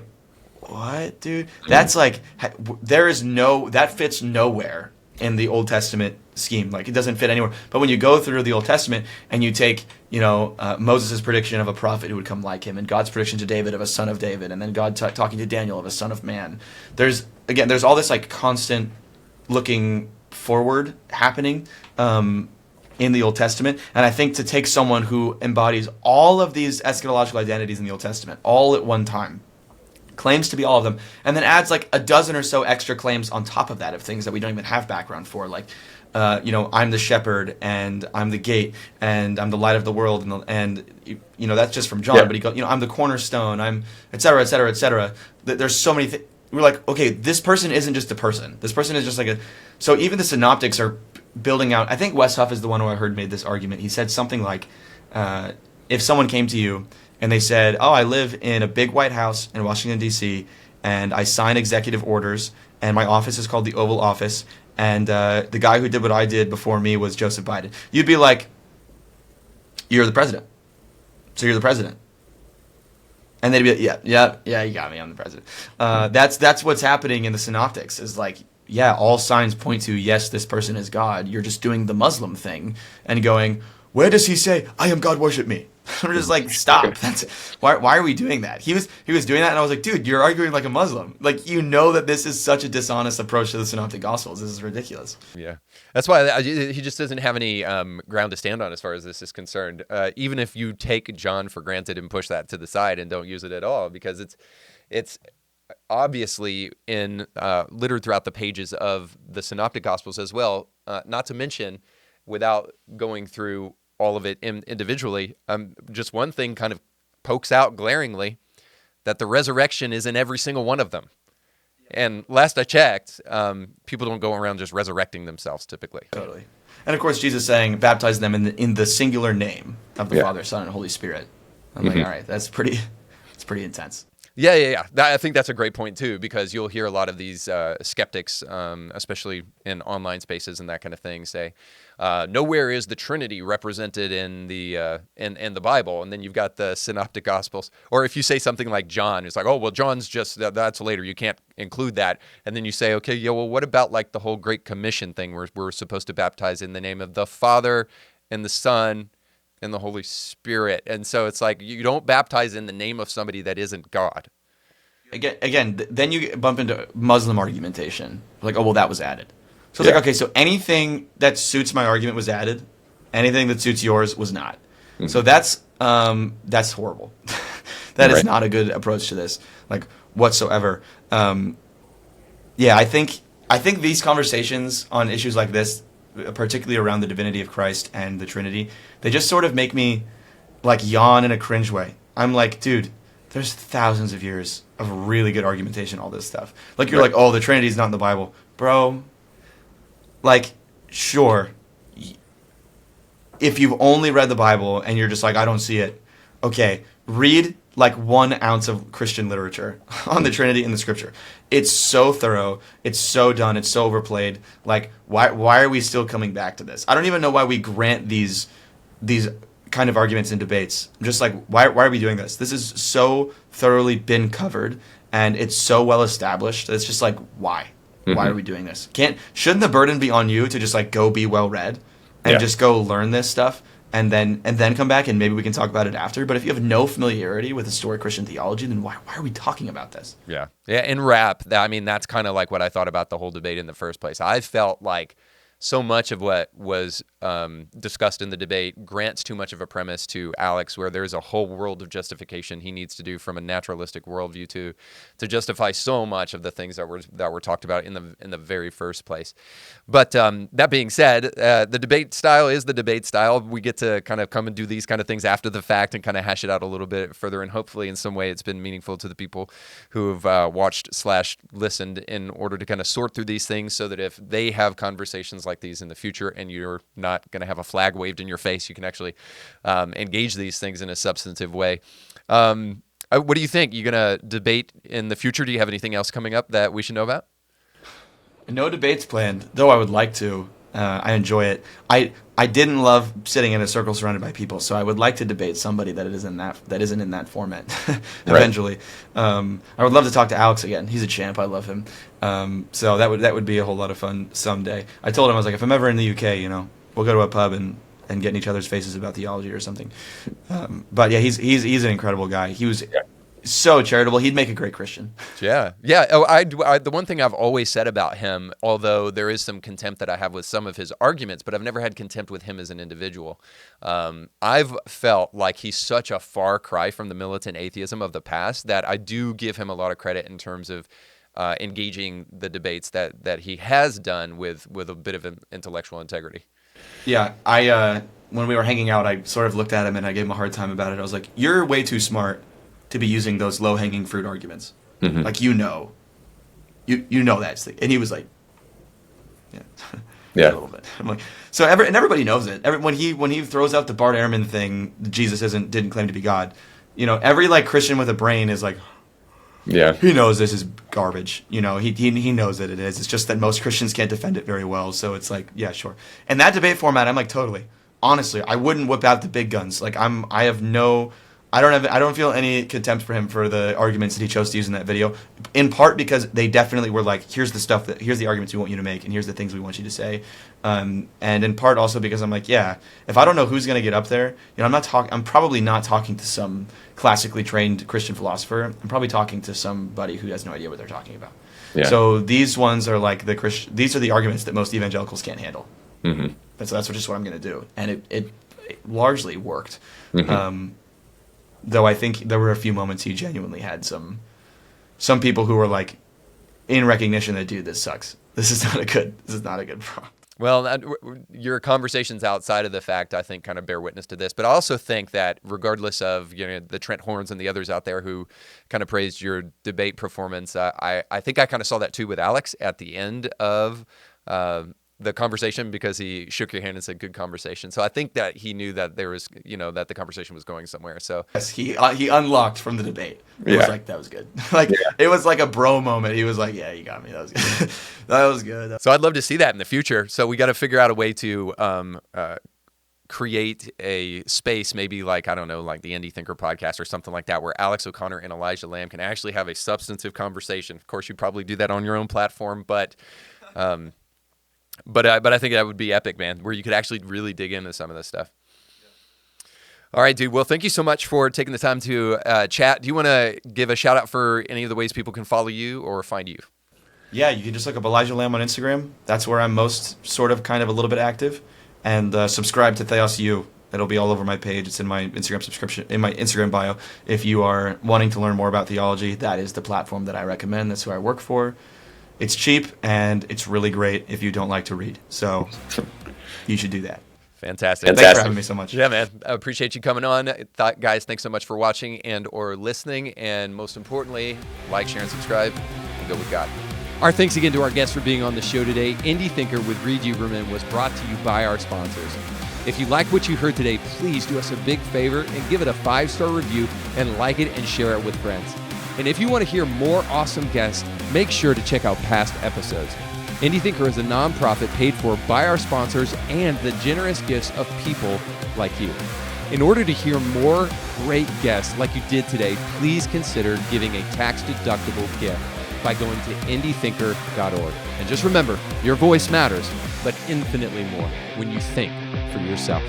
what, dude? That's that fits nowhere in the Old Testament scheme. Like it doesn't fit anywhere. But when you go through the Old Testament and you take, Moses' prediction of a prophet who would come like him, and God's prediction to David of a son of David, and then God talking to Daniel of a son of man. There's all this like constant looking forward happening in the Old Testament. And I think to take someone who embodies all of these eschatological identities in the Old Testament all at one time, claims to be all of them, and then adds like a dozen or so extra claims on top of that of things that we don't even have background for, like I'm the shepherd, and I'm the gate, and I'm the light of the world, and that's just from John. Yeah. But he goes, I'm the cornerstone, I'm et cetera, et cetera, et cetera. There's so many things. We're like, okay, this person isn't just a person. This person is just like so even the synoptics are building out. I think Wes Huff is the one who I heard made this argument. He said something like, if someone came to you and they said, oh, I live in a big white house in Washington, D.C., and I sign executive orders, and my office is called the Oval Office, and the guy who did what I did before me was Joseph Biden. You'd be like, you're the president. So you're the president. And they'd be like, yeah, you got me, I'm the president. That's what's happening in the synoptics, is like, yeah, all signs point to, yes, this person is God. You're just doing the Muslim thing and going, where does he say, I am God, worship me? I'm just like, stop. Why are we doing that? He was doing that, and I was like, dude, you're arguing like a Muslim. Like, that this is such a dishonest approach to the Synoptic Gospels. This is ridiculous. Yeah. That's why he just doesn't have any ground to stand on as far as this is concerned. Even if you take John for granted and push that to the side and don't use it at all, because it's obviously littered throughout the pages of the Synoptic Gospels as well, not to mention without going through all of it individually. Just one thing kind of pokes out glaringly, that the resurrection is in every single one of them. And last I checked, people don't go around just resurrecting themselves typically. Totally. And of course, Jesus saying, baptize them in the singular name of the Father, Son, and Holy Spirit. I'm like, all right, it's pretty intense. Yeah. I think that's a great point too, because you'll hear a lot of these skeptics, especially in online spaces and that kind of thing, say, nowhere is the Trinity represented in the Bible. And then you've got the Synoptic Gospels. Or if you say something like John, it's like, oh, well, John's just, that's later. You can't include that. And then you say, okay, yeah, well, what about like the whole Great Commission thing where we're supposed to baptize in the name of the Father and the Son and the Holy Spirit? And so it's like, you don't baptize in the name of somebody that isn't God. Again, then you bump into Muslim argumentation. Like, oh, well, that was added. So it's like, okay, so anything that suits my argument was added. Anything that suits yours was not. Mm-hmm. So that's horrible. That is not a good approach to this, like, whatsoever. I think these conversations on issues like this, particularly around the divinity of Christ and the Trinity, they just sort of make me like yawn in a cringe way. I'm like, dude, there's thousands of years of really good argumentation, all this stuff. Like, you're like, oh, the Trinity's not in the Bible. Bro, like, sure, if you've only read the Bible and you're just like, I don't see it, okay, read like 1 ounce of Christian literature on the Trinity in the Scripture. It's so thorough, it's so done, it's so overplayed. Like, why are we still coming back to this? I don't even know why we grant these kind of arguments and debates. I'm just like, why are we doing this? This is so thoroughly been covered, and it's so well established. It's just like, why? Mm-hmm. Why are we doing this? Shouldn't the burden be on you to just like go be well read and just go learn this stuff and then come back and maybe we can talk about it after? But if you have no familiarity with historic Christian theology, then why are we talking about this? Yeah. In wrap, that's kind of like what I thought about the whole debate in the first place. I felt like so much of what was discussed in the debate grants too much of a premise to Alex, where there's a whole world of justification he needs to do from a naturalistic worldview to justify so much of the things that were talked about in the very first place. But that being said, the debate style is the debate style. We get to kind of come and do these kind of things after the fact and kind of hash it out a little bit further, and hopefully in some way it's been meaningful to the people who have watched/listened in order to kind of sort through these things, so that if they have conversations like these in the future and you're not going to have a flag waved in your face, you can actually engage these things in a substantive way. What do you think? You going to debate in the future? Do you have anything else coming up that we should know about? No debates planned, though I would like to. I enjoy it. I didn't love sitting in a circle surrounded by people, so I would like to debate somebody that isn't in that format eventually. I would love to talk to Alex again. He's a champ. I love him. So that would be a whole lot of fun someday. I told him, I was like, if I'm ever in the UK, we'll go to a pub and get in each other's faces about theology or something. But yeah, he's an incredible guy. He was so charitable. He'd make a great Christian. Yeah. Oh, the one thing I've always said about him, although there is some contempt that I have with some of his arguments, but I've never had contempt with him as an individual. I've felt like he's such a far cry from the militant atheism of the past that I do give him a lot of credit in terms of engaging the debates that he has done with a bit of intellectual integrity. Yeah, when we were hanging out, I sort of looked at him and I gave him a hard time about it. I was like, "You're way too smart to be using those low-hanging fruit arguments. Mm-hmm. Like, you know that's the," and he was like, Yeah. a little bit. I'm like, so everybody knows it. When he throws out the Bart Ehrman thing, Jesus didn't claim to be God. Every Christian with a brain is like, Yeah. he knows this is garbage. He knows that it is. It's just that most Christians can't defend it very well. So it's like, yeah, sure. And that debate format, I'm like, totally. Honestly, I wouldn't whip out the big guns. Like I don't feel any contempt for him for the arguments that he chose to use in that video. In part because they definitely were like, here's the arguments we want you to make, and here's the things we want you to say. And in part also because I'm like, yeah, if I don't know who's going to get up there, I'm probably not talking to some classically trained Christian philosopher. I'm probably talking to somebody who has no idea what they're talking about. Yeah. So these ones are like these are the arguments that most evangelicals can't handle. Mm-hmm. So that's just what I'm going to do. And it largely worked. Mm-hmm. Though I think there were a few moments he genuinely had some people who were like, in recognition that, dude, this sucks. This is not a good prompt. Well, your conversations outside of the fact, I think, kind of bear witness to this. But I also think that regardless of the Trent Horns and the others out there who kind of praised your debate performance, I think I kind of saw that too with Alex at the end of the conversation, because he shook your hand and said, "Good conversation." So I think that he knew that there was, that the conversation was going somewhere. So yes, he unlocked from the debate. It was like, that was good. It was like a bro moment. He was like, "Yeah, you got me. That was good." That was good. So I'd love to see that in the future. So we got to figure out a way to create a space, maybe like the Indie Thinker podcast or something like that, where Alex O'Connor and Elijah Lamb can actually have a substantive conversation. Of course, you probably do that on your own platform, but I think that would be epic, man, where you could actually really dig into some of this stuff. All right, dude. Well, thank you so much for taking the time to chat. Do you want to give a shout out for any of the ways people can follow you or find you? Yeah, you can just look up Elijah Lamb on Instagram. That's where I'm most sort of kind of a little bit active. And subscribe to Theos U. It'll be all over my page. It's in my Instagram bio. If you are wanting to learn more about theology, that is the platform that I recommend. That's who I work for. It's cheap, and it's really great if you don't like to read. So you should do that. Fantastic. Thanks for having me so much. Yeah, man. I appreciate you coming on. Guys, thanks so much for watching and or listening. And most importantly, like, share, and subscribe, and go with God. Our thanks again to our guests for being on the show today. Indie Thinker with Reed Huberman was brought to you by our sponsors. If you like what you heard today, please do us a big favor and give it a 5-star review and like it and share it with friends. And if you want to hear more awesome guests, make sure to check out past episodes. Indie Thinker is a nonprofit paid for by our sponsors and the generous gifts of people like you. In order to hear more great guests like you did today, please consider giving a tax-deductible gift by going to indiethinker.org. And just remember, your voice matters, but infinitely more when you think for yourself.